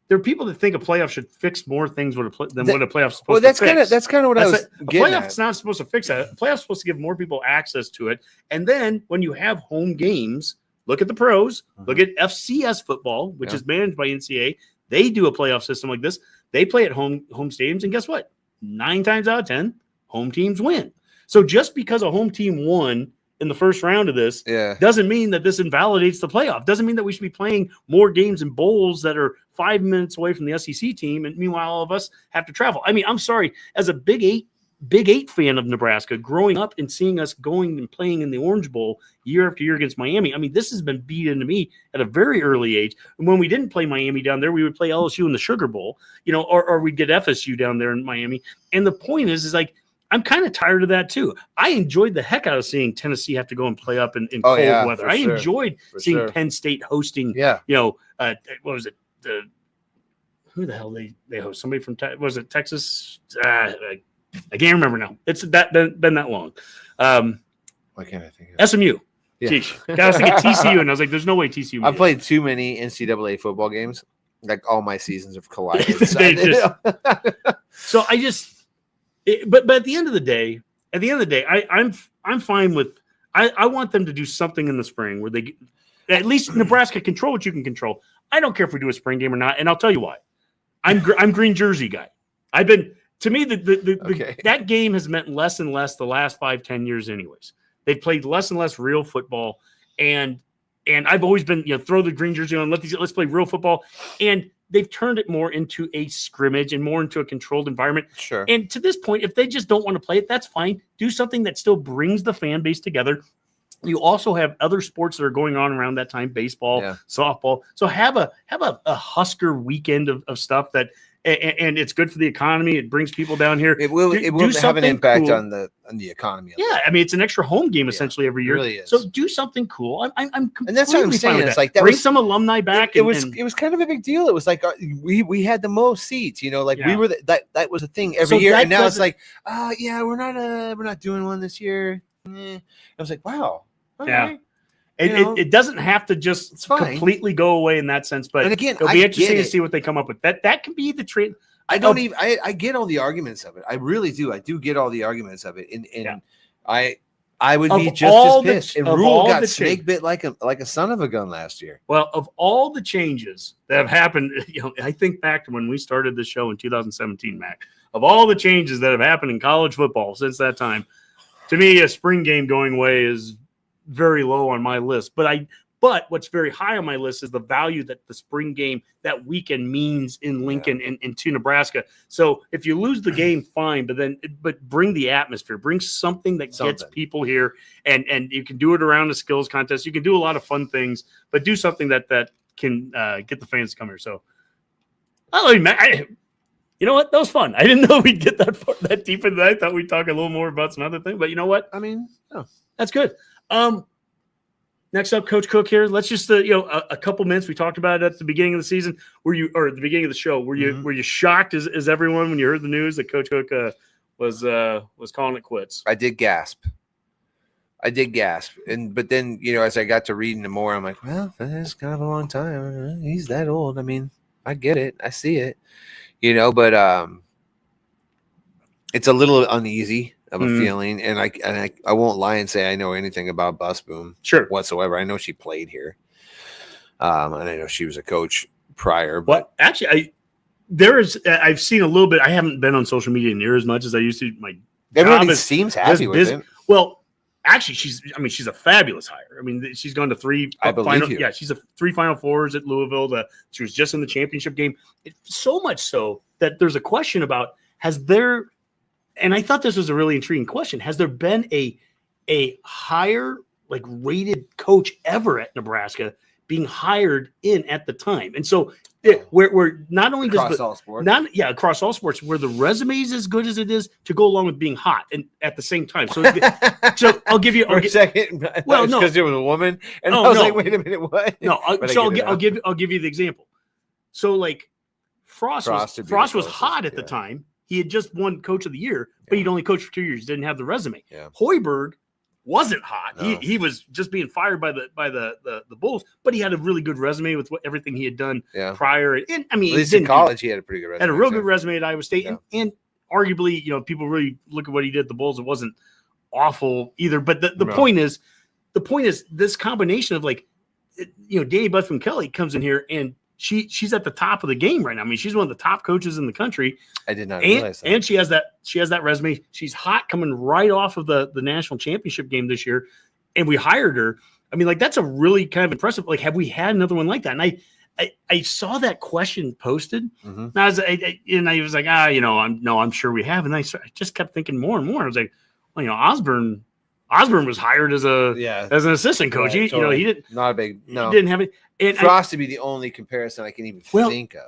There are people that think a playoff should fix more things than what a playoff's supposed to fix. That's kind of what I was getting at. A playoff's not supposed to fix that. A playoff's supposed to give more people access to it. And then when you have home games, look at the pros, look at FCS football, which is managed by NCAA. They do a playoff system like this. They play at home stadiums, and guess what? 9 times out of 10, home teams win. So just because a home team won in the first round of this doesn't mean that this invalidates the playoff. Doesn't mean that we should be playing more games in bowls that are 5 minutes away from the SEC team, and meanwhile all of us have to travel. I mean, I'm sorry, as a Big Eight fan of Nebraska, growing up and seeing us going and playing in the Orange Bowl year after year against Miami, I mean, this has been beat into me at a very early age. And when we didn't play Miami down there, we would play LSU in the Sugar Bowl, or we'd get FSU down there in Miami. And the point is like, I'm kind of tired of that too. I enjoyed the heck out of seeing Tennessee have to go and play up in cold weather. I enjoyed seeing Penn State hosting, what was it? Who the hell they host? Somebody from, was it Texas? I can't remember now. It's been that long. Why can't I think of it? SMU. Yeah. I was thinking TCU, and I was like, there's no way TCU. I've played too many NCAA football games. Like all my seasons have collided. So I just – but at the end of the day, I'm fine with – I want them to do something in the spring where they – at least Nebraska control what you can control. I don't care if we do a spring game or not, and I'll tell you why. I'm green jersey guy. I've been – to me, that game has meant less and less the last 5-10 years anyways. They've played less and less real football, and I've always been, throw the green jersey on, let's play real football, and they've turned it more into a scrimmage and more into a controlled environment. Sure. And to this point, if they just don't want to play it, that's fine. Do something that still brings the fan base together. You also have other sports that are going on around that time, baseball, softball. So have a Husker weekend of stuff that, and it's good for the economy. It brings people down here. It will have an impact on the economy. Yeah, I mean, it's an extra home game essentially every year. It really is. So do something cool. I'm completely and that's what I'm saying. It's like bring some alumni back. It was kind of a big deal. It was like we had the most seats. We were that was a thing every year. And now it's like, we're not doing one this year. I was like, wow. Right. It doesn't have to just completely go away in that sense, but again, it'll be interesting to see what they come up with. That can be the trend. I get all the arguments of it. I really do. I do get all the arguments of it. And I would be just as pissed. And Rule got snake bit like a son of a gun last year. Well, of all the changes that have happened, I think back to when we started the show in 2017, Mac. Of all the changes that have happened in college football since that time, to me, a spring game going away is very low on my list, but what's very high on my list is the value that the spring game that weekend means in Lincoln and to Nebraska. So if you lose the game, fine, but bring the atmosphere, bring something that gets people here, and you can do it around the skills contest. You can do a lot of fun things, but do something that can get the fans to come here. So, you know what? That was fun. I didn't know we'd get that deep into that. I thought we'd talk a little more about some other things, but you know what? I mean, that's good. Next up, Coach Cook here. Let's just a couple minutes. We talked about it at the beginning of the season. At the beginning of the show? Were you shocked as everyone when you heard the news that Coach Cook was calling it quits? I did gasp. But then as I got to reading it more, I'm like, well, that's kind of a long time. He's that old. I mean, I get it. I see it. But it's a little uneasy of a feeling, and I won't lie and say I know anything about Bus Boom whatsoever. I know she played here, and I know she was a coach prior. But actually, I've seen a little bit. I haven't been on social media near as much as I used to. Everybody seems happy with it. Well, actually, she's a fabulous hire. I mean, she's gone to three. She's a 3 Final Fours at Louisville. She was just in the championship game. So much so that there's a question about and I thought this was a really intriguing question. Has there been a higher rated coach ever at Nebraska being hired in at the time? And so we're not only across all sports, across all sports, where the resume is as good as it is to go along with being hot and at the same time. So I'll give you a second. Well, no, because it was a woman, and I was like, wait a minute, what? No, I'll give you the example. So Frost was hot at the time. He had just won Coach of the Year, but he'd only coached for 2 years. Didn't have the resume. Yeah. Hoiberg wasn't hot. No. He was just being fired by the Bulls, but he had a really good resume with everything he had done prior. And I mean, at least in college, he had a pretty good resume. Had a real good resume at Iowa State, and arguably, people really look at what he did at the Bulls. It wasn't awful either. But the point is this combination of Danny Busman Kelly comes in here and she's at the top of the game right now. I mean, she's one of the top coaches in the country. I did not realize that. And she has that resume. She's hot coming right off of the national championship game this year. And we hired her. I mean, that's a really kind of impressive. Have we had another one like that? And I saw that question posted. Mm-hmm. And I was like, I'm sure we have. And I just kept thinking more and more. I was like, well, Osborne was hired as an assistant coach. Right, he didn't. Not a big no. He didn't have it. And Frost to be the only comparison I can even think of.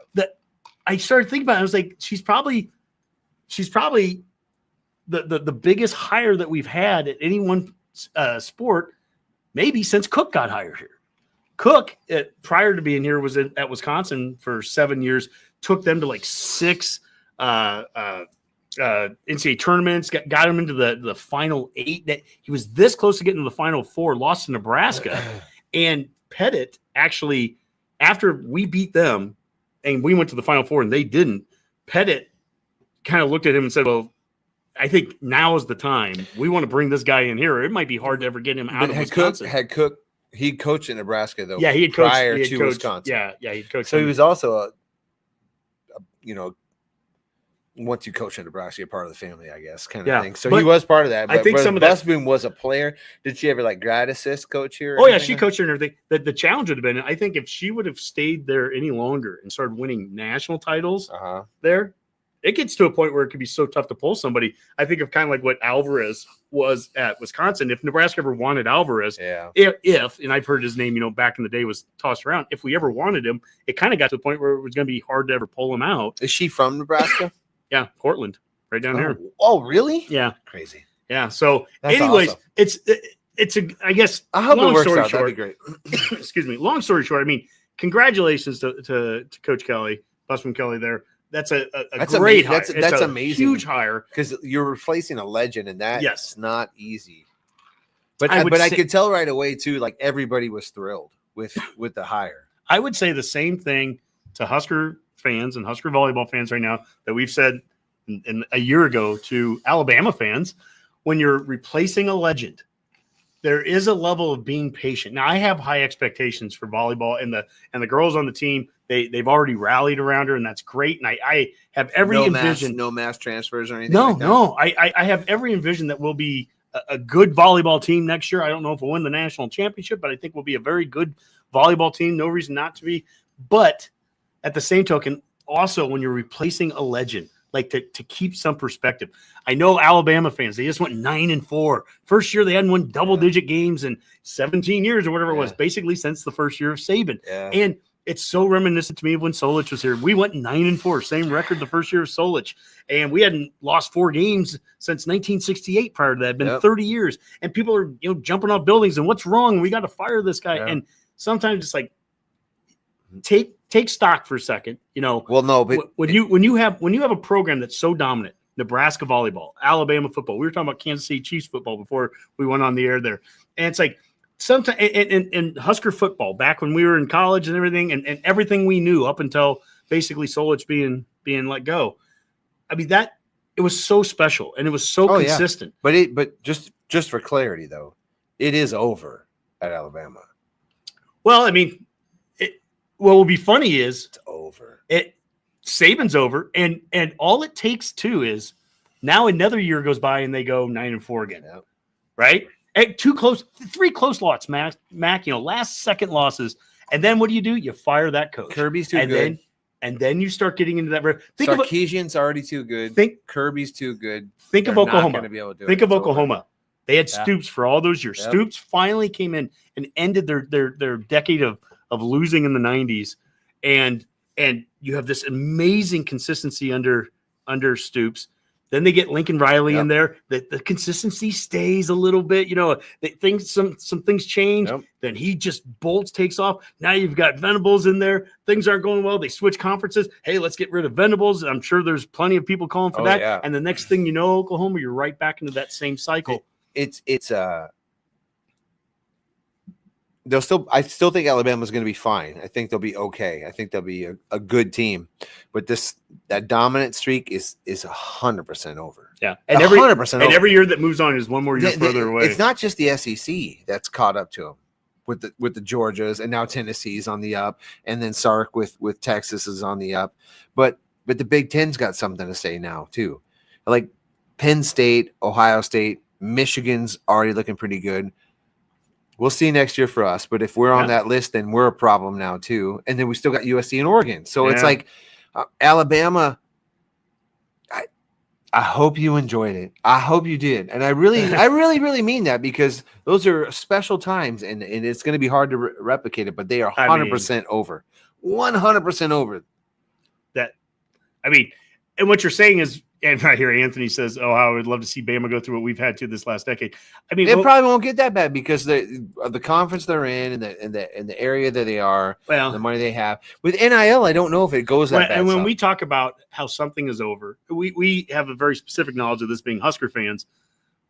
I started thinking about it. I was like, she's probably the biggest hire that we've had at any one sport, maybe since Cook got hired here. Cook, prior to being here, was at Wisconsin for 7 years. Took them to 6 NCAA tournaments. Got him into the final 8. That he was this close to getting to the final 4. Lost to Nebraska, and Pettit actually, after we beat them and we went to the Final Four and they didn't, Pettit kind of looked at him and said, well, I think now is the time. We want to bring this guy in here. It might be hard to ever get him out of Wisconsin. He coached in Nebraska, though. Yeah, he had coached prior to Wisconsin. Yeah, he coached. So he was also once you coach in Nebraska, you're part of the family, I guess, kind of thing. So he was part of that. But I think some of Busboom was a player. Did she ever grad assist coach here? Oh yeah, she coached her and everything. The challenge would have been, I think, if she would have stayed there any longer and started winning national titles there, it gets to a point where it could be so tough to pull somebody. I think of kind of like what Alvarez was at Wisconsin. If Nebraska ever wanted Alvarez, if and I've heard his name, back in the day was tossed around. If we ever wanted him, it kind of got to the point where it was going to be hard to ever pull him out. Is she from Nebraska? Yeah, Portland, right down here. Oh, really? Yeah, crazy. Yeah. So, That's anyways, awesome. it's a. I guess. I hope it long works story out. short, That'd be great. excuse me. Long story short, I mean, congratulations to Coach Kelly, Busman Kelly. There, that's a great hire. That's amazing. Huge hire because you're replacing a legend, and that's Yes. not easy. But I I could tell right away too. Like everybody was thrilled with the hire. I would say the same thing to Husker fans and Husker volleyball fans right now that we've said in a year ago to Alabama fans. When you're replacing a legend, there is a level of being patient. Now, I have high expectations for volleyball, and the girls on the team, they've already rallied around her, and that's great. And I have every envision. No mass transfers or anything. No, like that? no. I have every envision that we'll be a good volleyball team next year. I don't know if we'll win the national championship, but I think we'll be a very good volleyball team. No reason not to be. But at the same token, also when you're replacing a legend, like to keep some perspective. I know Alabama fans, they just went 9-4. First year they hadn't won double-digit games in 17 years or whatever it was, basically since the first year of Saban. Yeah. And it's so reminiscent to me of when Solich was here. We went 9-4, same record the first year of Solich. And we hadn't lost 4 games since 1968 prior to that. It's been 30 years. And people are jumping off buildings and what's wrong? We got to fire this guy. Yeah. And sometimes it's like take stock for a second. Well, no, but when you have a program that's so dominant, Nebraska volleyball, Alabama football. We were talking about Kansas City Chiefs football before we went on the air there, and it's like sometimes and Husker football back when we were in college and everything, and everything we knew up until basically Solich being let go. I mean that it was so special and it was so consistent. Yeah. But just for clarity though, it is over at Alabama. Well, I mean. What will be funny is it's over. Saban's over, and all it takes too is now another year goes by and they go 9-4 again, right? And 3 close lots, Mac. Last second losses, and then what do? You fire that coach. Kirby's too good, and then you start getting into that. Sarkisian's already too good. Kirby's too good. Think of Oklahoma. Think of Oklahoma. Over. They had Stoops for all those years. Yep. Stoops finally came in and ended their decade of losing in the 90s, and you have this amazing consistency under Stoops. Then they get Lincoln Riley in there. The consistency stays a little bit. Some things change. Yep. Then he just takes off. Now you've got Venables in there. Things aren't going well. They switch conferences. Hey, let's get rid of Venables. I'm sure there's plenty of people calling for that. Yeah. And the next thing you know, Oklahoma, you're right back into that same cycle. I still think Alabama's going to be fine. I think they'll be okay. I think they'll be a good team, but that dominant streak is 100% over. Yeah, and 100% and every year that moves on is one more year further away. It's not just the SEC that's caught up to them with the Georgias, and now Tennessee's on the up, and then Sark with Texas is on the up, but the Big Ten's got something to say now too. Like Penn State, Ohio State, Michigan's already looking pretty good. We'll see next year for us, but if we're on that list, then we're a problem now too. And then we still got USC and Oregon. So it's like Alabama. I hope you enjoyed it. I hope you did, and I really mean that because those are special times, and it's going to be hard to replicate it. But they are 100% over, 100% over. That, I mean, and what you're saying is. And right here, Anthony says, "Oh, I would love to see Bama go through what we've had to this last decade." I mean, it probably won't get that bad because the conference they're in and the area that they are, the money they have with NIL. I don't know if it goes that bad. And when we talk about how something is over, we have a very specific knowledge of this being Husker fans.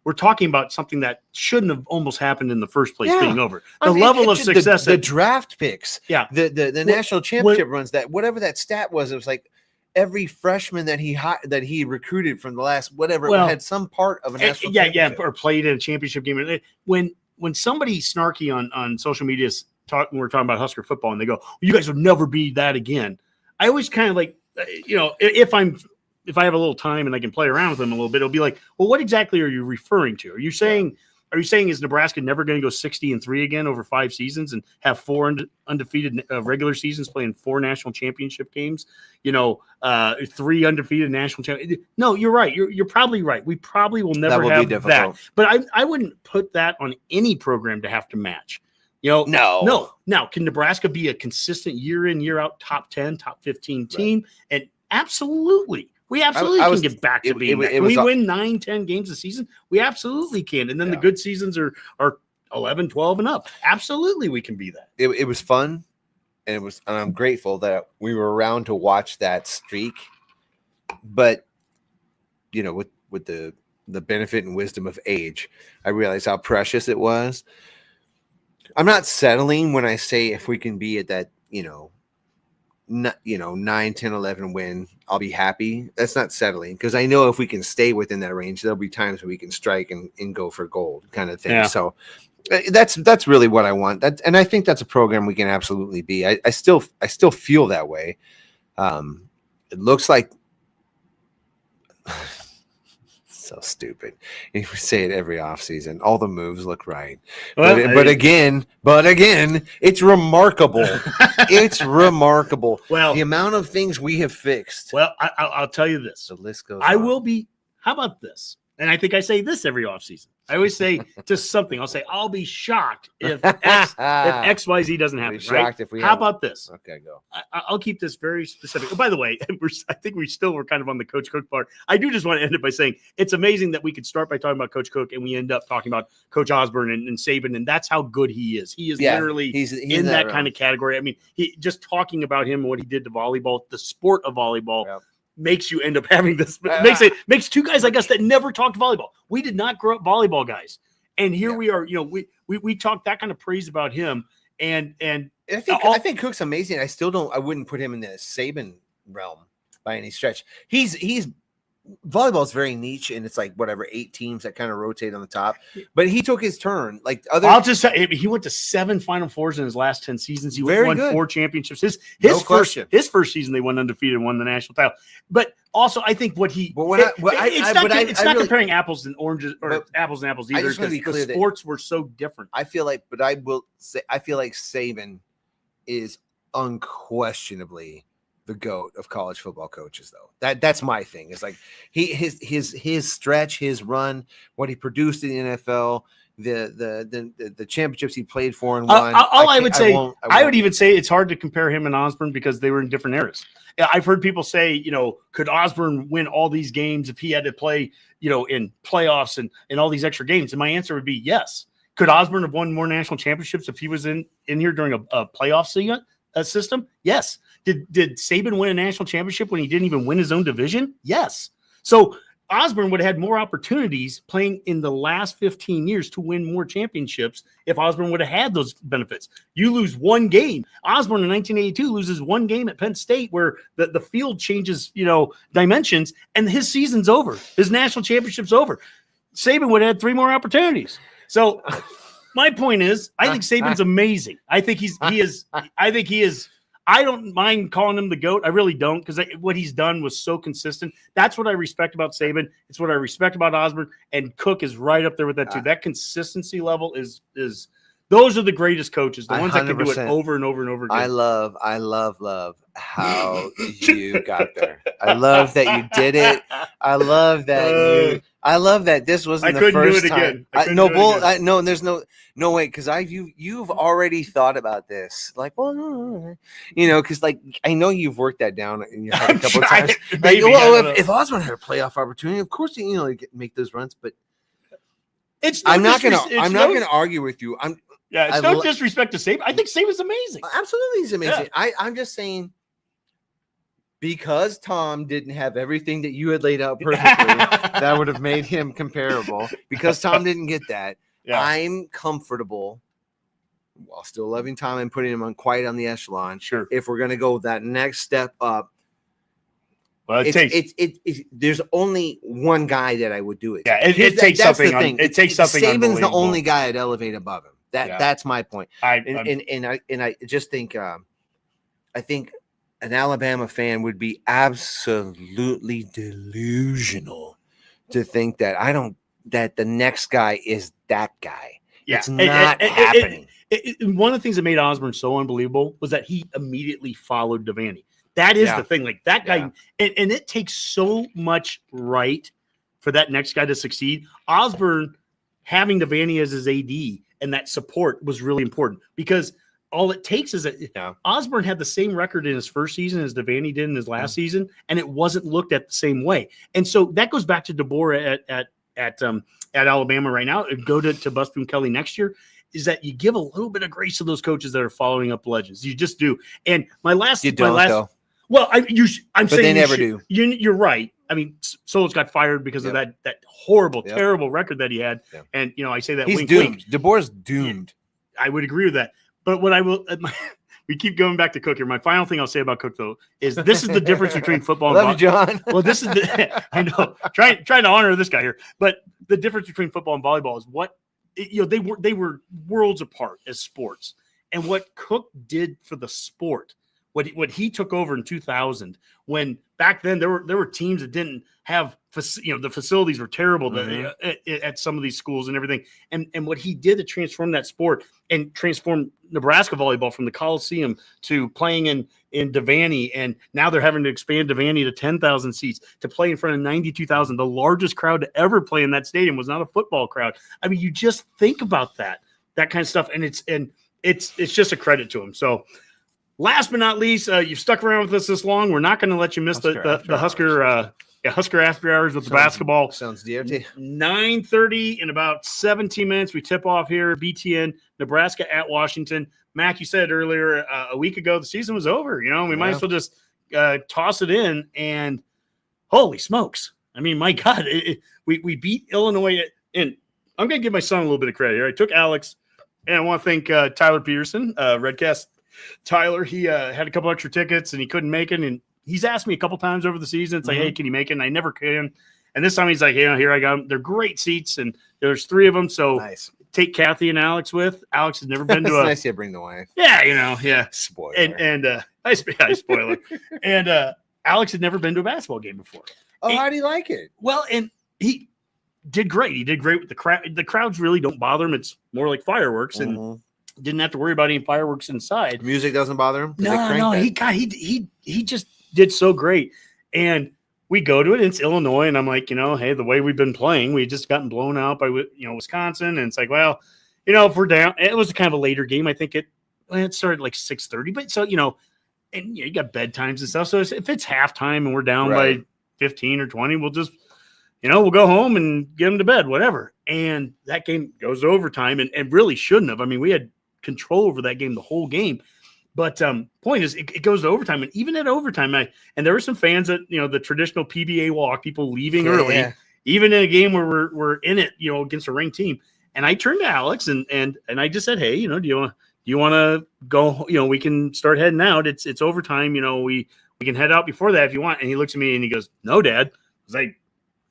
We're talking about something that shouldn't have almost happened in the first place being over. The level of success, the draft picks, the national championship runs, that whatever that stat was, it was like. Every freshman that he recruited from the last had some part of a national championship. Or played in a championship game. When somebody snarky on social media when we're talking about Husker football and they go, "You guys will never be that again," I always kind of like, if I have a little time and I can play around with them a little bit, it'll be like, well, what exactly are you referring to? Are you saying Are you saying is Nebraska never going to go 60-3 again over 5 seasons and have 4 undefeated regular seasons playing 4 national championship games? 3 undefeated national champions. No, you're right. You're probably right. We probably will never have that. But I wouldn't put that on any program to have to match. No. Now, can Nebraska be a consistent year in, year out top 10, top 15 team? Right. And absolutely. We absolutely can get back to being that. Can we win 9-10 games a season? We absolutely can. And then the good seasons are 11, 12 and up. Absolutely we can be that. It was fun. And I'm grateful that we were around to watch that streak. But, with the benefit and wisdom of age, I realized how precious it was. I'm not settling when I say if we can be at that, 9, 10, 11 win, I'll be happy. That's not settling, because I know if we can stay within that range, there'll be times when we can strike and go for gold kind of thing. Yeah. So that's really what I want. And I think that's a program we can absolutely be. I still feel that way. It looks like so stupid. You say it every offseason. All the moves look right. Well, but again, it's remarkable. It's remarkable. Well, the amount of things we have fixed. Well, I'll tell you this. The list goes I on. will be. How about this? And I think I say this every offseason. I always say just something. I'll say, I'll be shocked if XYZ doesn't happen. Right? How about this? Okay, go. I'll keep this very specific. Oh, by the way, I think we're kind of on the Coach Cook part. I do just want to end it by saying it's amazing that we could start by talking about Coach Cook and we end up talking about Coach Osborne and Saban, and that's how good he is. He is literally he's in that kind of category. I mean, he just talking about him and what he did to volleyball, the sport of volleyball. Yep. Makes you end up having this. Makes 2 guys like us that never talked volleyball. We did not grow up volleyball guys, and here we are. We talk that kind of praise about him, and I think Cook's amazing. I wouldn't put him in the Saban realm by any stretch. He's volleyball is very niche, and it's like 8 teams that kind of rotate on the top. But he took his turn. I'll just say he went to 7 Final Fours in his last 10 seasons. He won 4 championships. His first season they went undefeated and won the national title. But also, I think it's not comparing apples and oranges or apples and apples either, because the sports were so different. I feel like Saban is unquestionably the GOAT of college football coaches, though. That's my thing. It's like his stretch, his run, what he produced in the NFL, the championships he played for and won. I would even say it's hard to compare him and Osborne because they were in different eras. I've heard people say, could Osborne win all these games if he had to play, in playoffs and all these extra games? And my answer would be yes. Could Osborne have won more national championships if he was in here during a playoff system? Yes. Did Saban win a national championship when he didn't even win his own division? Yes. So Osborne would have had more opportunities playing in the last 15 years to win more championships if Osborne would have had those benefits. You lose 1 game. Osborne in 1982 loses 1 game at Penn State where the field changes, dimensions, and his season's over. His national championship's over. Saban would have had 3 more opportunities. So my point is, I think Saban's amazing. I think he is. I don't mind calling him the GOAT. I really don't, because what he's done was so consistent. That's what I respect about Saban. It's what I respect about Osborne, and Cook is right up there with that too. That consistency level is those are the greatest coaches, the ones that can do it over and over and over again. I love how you got there. I love that you did it. I love that this wasn't the first time. No, there's no way, because you've already thought about this. Like, well, because I know you've worked that down in your head a couple of times. If Osborne had a playoff opportunity, of course make those runs. But I'm not gonna argue with you. It's no disrespect to Saban. I think Saban's amazing. Absolutely, he's amazing. Yeah. I'm just saying, because Tom didn't have everything that you had laid out perfectly, that would have made him comparable. Because Tom didn't get that, I'm comfortable, while still loving Tom and putting him on quite on the echelon. Sure. If we're going to go that next step up, well, there's only one guy that I would do it. Yeah, it takes something. It takes something. Saban's the only guy I'd elevate above him. That's my point. I just think I think an Alabama fan would be absolutely delusional to think that I don't that the next guy is that guy. Yeah. It's not happening. One of the things that made Osborne so unbelievable was that he immediately followed Devaney. That is the thing. Like that guy, and it takes so much right for that next guy to succeed. Osborne having Devaney as his AD and that support was really important because all it takes is that Osborne had the same record in his first season as Devaney did in his last season, and it wasn't looked at the same way. And so that goes back to DeBoer at Alabama right now. Go to Busboom Kelly next year. Is that you give a little bit of grace to those coaches that are following up legends. You just do. And I'm saying they never do. You're right. I mean, Solis got fired because of that horrible, terrible record that he had. Yeah. And I say that he's wink, doomed. wink. DeBoer's doomed. I would agree with that. But what I will, we keep going back to Cook here. My final thing I'll say about Cook though is this is the difference between football. Love you, John. Well, this is I know trying to honor this guy here, but the difference between football and volleyball is they were worlds apart as sports, and what Cook did for the sport. What he took over in 2000, when back then there were teams that didn't have the facilities were terrible at some of these schools and everything, and what he did to transform that sport and transform Nebraska volleyball from the Coliseum to playing in Devaney, and now they're having to expand Devaney to 10,000 seats to play in front of 92,000. The largest crowd to ever play in that stadium was not a football crowd. I mean, you just think about that kind of stuff, and it's just a credit to him. So. Last but not least, you've stuck around with us this long. We're not going to let you miss the Husker After Hours with the basketball. Sounds DRT. 9:30 in about 17 minutes. We tip off here at BTN, Nebraska at Washington. Mac, you said earlier a week ago the season was over. We might as well just toss it in. And holy smokes. I mean, my God, we beat Illinois. And I'm going to give my son a little bit of credit here. I took Alex, and I want to thank Tyler Peterson, Redcast. Tyler, he had a couple extra tickets and he couldn't make it. And he's asked me a couple times over the season, it's like, hey, can you make it? And I never can. And this time he's like, here I got them. They're great seats. And there's 3 of them. So nice. Take Kathy and Alex with. Alex has never been to nice you bring the wife. Yeah. Spoiler. And I spoiler. And Alex had never been to a basketball game before. Oh, how do you like it? Well, and he did great. He did great with the crowd. The crowds really don't bother him. It's more like fireworks. And didn't have to worry about any fireworks inside. Music doesn't bother him? No, he just did so great. And we go to it, and it's Illinois, and I'm like, hey, the way we've been playing, we just gotten blown out by Wisconsin, and it's like, well, if we're down, it was kind of a later game. I think it started like 6:30, but so and you got bedtimes and stuff. So if it's halftime and we're down by 15 or 20, we'll just we'll go home and get them to bed, whatever. And that game goes to overtime, and really shouldn't have. I mean, we had control over that game the whole game, but point is it goes to overtime, and even at overtime and there were some fans that the traditional PBA walk, people leaving early, even in a game where we're in it against a ranked team. And I turned to Alex and I just said, hey, do you want to go, we can start heading out, it's overtime, we can head out before that if you want. And he looks at me and he goes, no, Dad. I was like,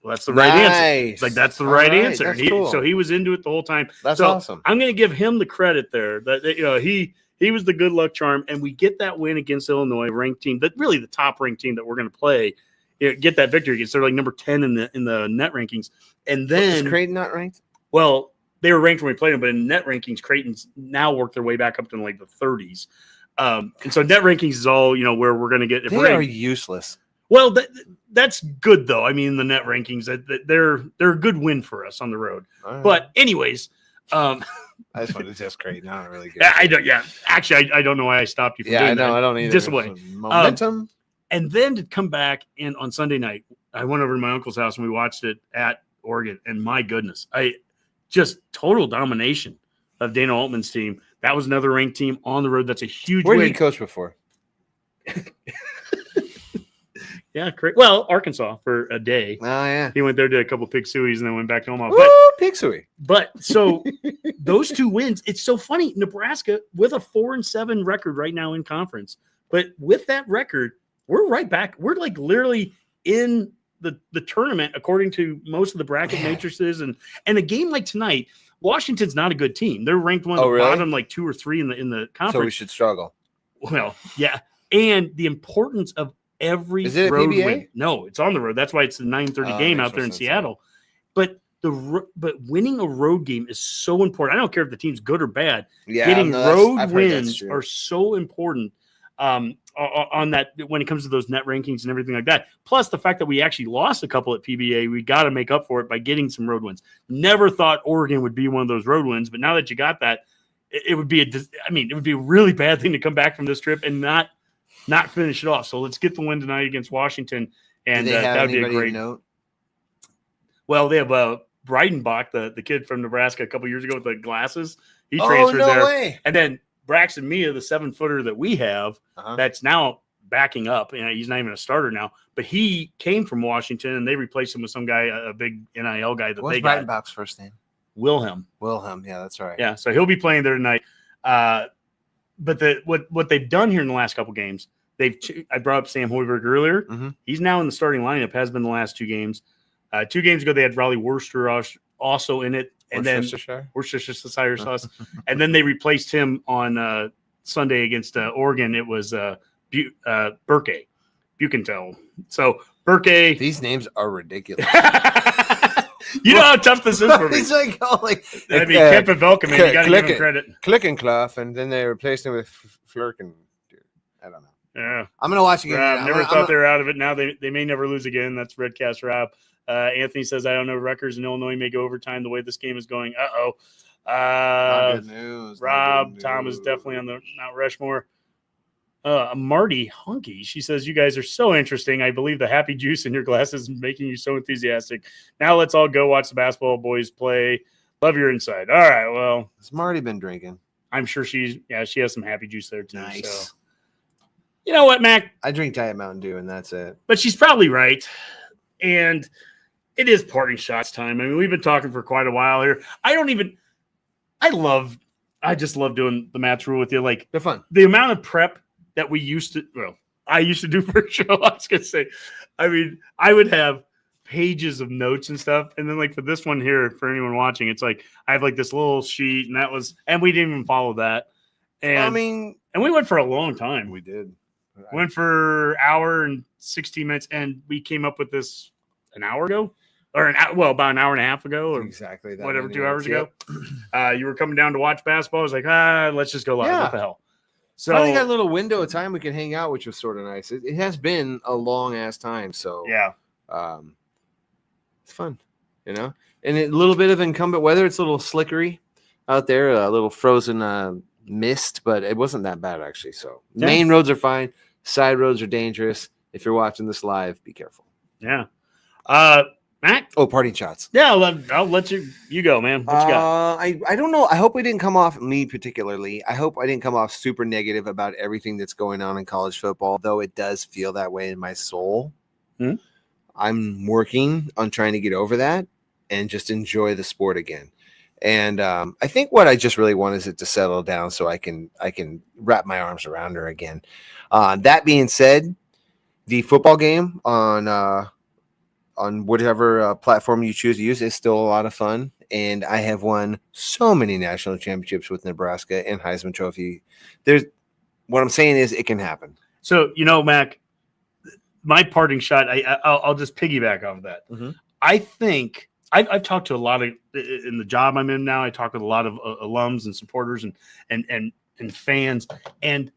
well, that's the right answer. It's like, that's the right answer. Cool. So he was into it the whole time. That's awesome. I'm going to give him the credit there that, he was the good luck charm, and we get that win against Illinois, ranked team, that really the top ranked team that we're going to play, get that victory against. They're like number 10 in the net rankings. And then is Creighton not ranked? Well, they were ranked when we played them, but in net rankings, Creighton's now worked their way back up to like the 30s. And so net rankings is all, where we're going to get. They are useless. Well, that's good though. I mean, the net rankings, they're a good win for us on the road. Right. But anyways, I just wanted to test Creighton. Not really good. I don't. Yeah, actually, I don't know why I stopped you from doing that. I don't either. This way, momentum. And then to come back, and on Sunday night, I went over to my uncle's house and we watched it at Oregon. And my goodness, just total domination of Dana Altman's team. That was another ranked team on the road. That's a huge win. Where did he coach before? Yeah, well, Arkansas for a day. Oh, yeah. He went there, did a couple pig sueys, and then went back to Omaha. Woo, pig suey. But so those 2 wins, it's so funny. Nebraska with a 4-7 record right now in conference. But with that record, we're right back. We're like literally in the tournament, according to most of the bracket matrices. And a game like tonight, Washington's not a good team. They're ranked one of the bottom, like 2 or 3 in the conference. So we should struggle. Well, yeah. And the importance of every is it road a PBA? win. No, it's on the road. That's why it's the 9:30 game out there in Seattle. But but winning a road game is so important. I don't care if the team's good or bad. Yeah, Getting no, road I've heard that's wins true. are so important on that when it comes to those net rankings and everything like that. Plus the fact that we actually lost a couple at PBA, we got to make up for it by getting some road wins. Never thought Oregon would be one of those road wins, but now that you got that, it would be it would be a really bad thing to come back from this trip and not finish it off. So let's get the win tonight against Washington, and Do they have that would be a anybody great. to note? Well, they have Breidenbach, the kid from Nebraska a couple years ago with the glasses. He transferred there. Way. And then Braxton Mia, the 7-footer that we have, that's now backing up. He's not even a starter now, but he came from Washington, and they replaced him with some guy, a big NIL guy that they got. Breidenbach's first name? Wilhelm. Yeah, that's right. Yeah, so he'll be playing there tonight. But what they've done here in the last couple games, I brought up Sam Hoiberg earlier. Mm-hmm. He's now in the starting lineup, has been the last 2 games. 2 games ago, they had Raleigh Worcester also in it. And Worcestershire sauce. And then they replaced him on Sunday against Oregon. It was Burke, Buchentel. So Burke. These names are ridiculous. You know how tough this is for me. He's like, Kemp and Velka, man. You got to give him credit. Klickenkloff, and then they replaced him with Flurkin. I don't know. Yeah. I'm going to watch again. Rob, never thought they were out of it. Now they may never lose again. That's Redcast Rob. Anthony says, I don't know. Rutgers and Illinois may go overtime the way this game is going. Not good news. Rob, Tom is definitely on the Mount Rushmore. Marty Honke, she says, you guys are so interesting. I believe the happy juice in your glasses is making you so enthusiastic. Now let's all go watch the basketball boys play. Love your insight. All right, well. Has Marty been drinking? I'm sure she has some happy juice there too. Nice. So. You know what, Mac? I drink Diet Mountain Dew, and that's it. But she's probably right. And it is parting shots time. I mean, we've been talking for quite a while here. I just love doing the match rule with you. Like, they're fun. The amount of prep that I used to do for a show. I was going to say, I mean, I would have pages of notes and stuff. And then like for this one here, for anyone watching, it's like, I have like this little sheet and we didn't even follow that. And and we went for a long time. We did. Went for an hour and 16 minutes. And we came up with this an hour ago or about an hour and a half ago or exactly that whatever, 2 hours ago. You were coming down to watch basketball. I was like, let's just go live. Yeah. What the hell? So finally got a little window of time we can hang out, which was sort of nice. It has been a long ass time, so yeah, it's fun, and a little bit of incumbent weather. It's a little slickery out there, a little frozen mist, but it wasn't that bad actually. So main roads are fine, side roads are dangerous. If you're watching this live, be careful. Yeah, Mac. Oh, parting shots. Yeah, I'll let you go, man. What you got? I don't know. I hope we didn't come off, me particularly. I hope I didn't come off super negative about everything that's going on in college football, though it does feel that way in my soul. I'm working on trying to get over that and just enjoy the sport again. And I think what I just really want is it to settle down so I can wrap my arms around her again. That being said, the football game on whatever platform you choose to use is still a lot of fun. And I have won so many national championships with Nebraska and Heisman Trophy. What I'm saying is it can happen. So, Mac, my parting shot, I'll just piggyback off of that. Mm-hmm. I think I've talked to a lot of, in the job I'm in now, I talk with a lot of alums and supporters and fans. And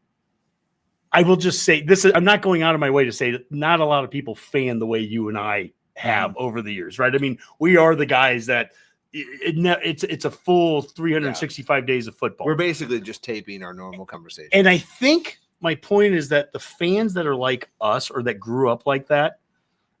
I will just say this, I'm not going out of my way to say that not a lot of people fan the way you and I have over the years, right? I mean, we are the guys that it's a full 365 days of football. We're basically just taping our normal conversation. And I think my point is that the fans that are like us or that grew up like that,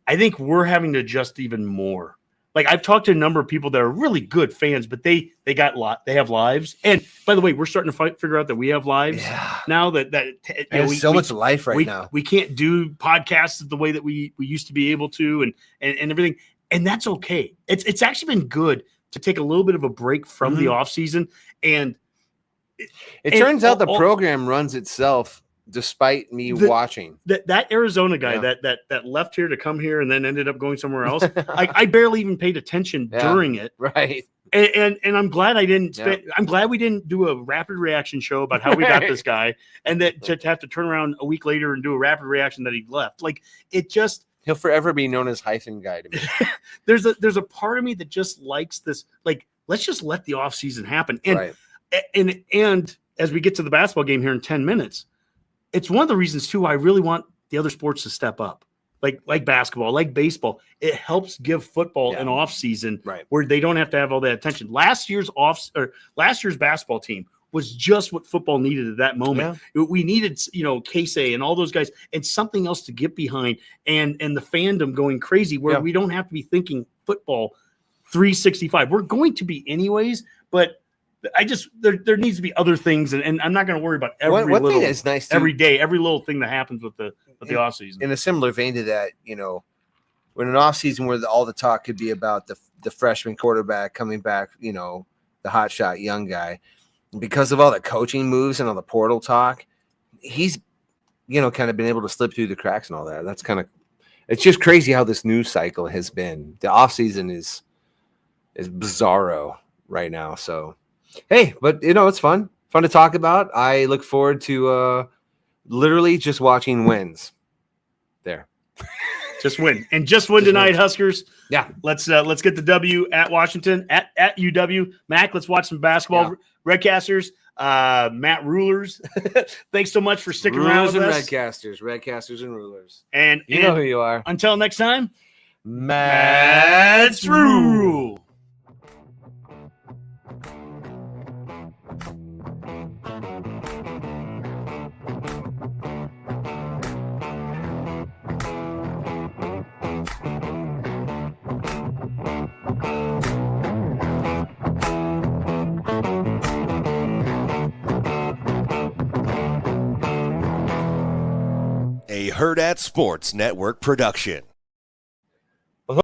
I think we're having to adjust even more. Like I've talked to a number of people that are really good fans, but they have lives. And by the way, we're starting to figure out that we have lives now. There's so much life now. We can't do podcasts the way that we used to be able to, and everything. And that's okay. It's actually been good to take a little bit of a break from the off season. And it turns out the program runs itself. Despite me watching that Arizona guy that left here to come here and then ended up going somewhere else, I barely even paid attention during it. Right. And I'm glad I didn't. I'm glad we didn't do a rapid reaction show about how we got this guy, and that to have to turn around a week later and do a rapid reaction that he left. Like it just He'll forever be known as hyphen guy to me. there's a part of me that just likes this. Like, let's just let the offseason happen. And Right. and as we get to the basketball game here in 10 minutes, it's one of the reasons too I really want the other sports to step up. Like basketball, like baseball. It helps give football an off season Right. where they don't have to have all that attention. Last year's basketball team was just what football needed at that moment. We needed, Casey and all those guys and something else to get behind and the fandom going crazy where we don't have to be thinking football 365. We're going to be anyways, but there needs to be other things, and I'm not going to worry about every One little thing that's nice too, every day, every little thing that happens with the offseason. in a similar vein to that, when an offseason where all the talk could be about the freshman quarterback coming back, the hotshot young guy, because of all the coaching moves and all the portal talk, he's kind of been able to slip through the cracks and all that. That's it's just crazy how this news cycle has been. The offseason is bizarro right now. So hey, but it's fun to talk about. I look forward to literally just watching wins there. Just win tonight, Huskers. Yeah. Let's get the W at Washington at UW. Mac, let's watch some basketball. Yeah. Redcasters, Matt Rulers. Thanks so much for sticking around with us. Redcasters and Rulers. And you know who you are. Until next time, Matt's Rule. A Herd at Sports Network production.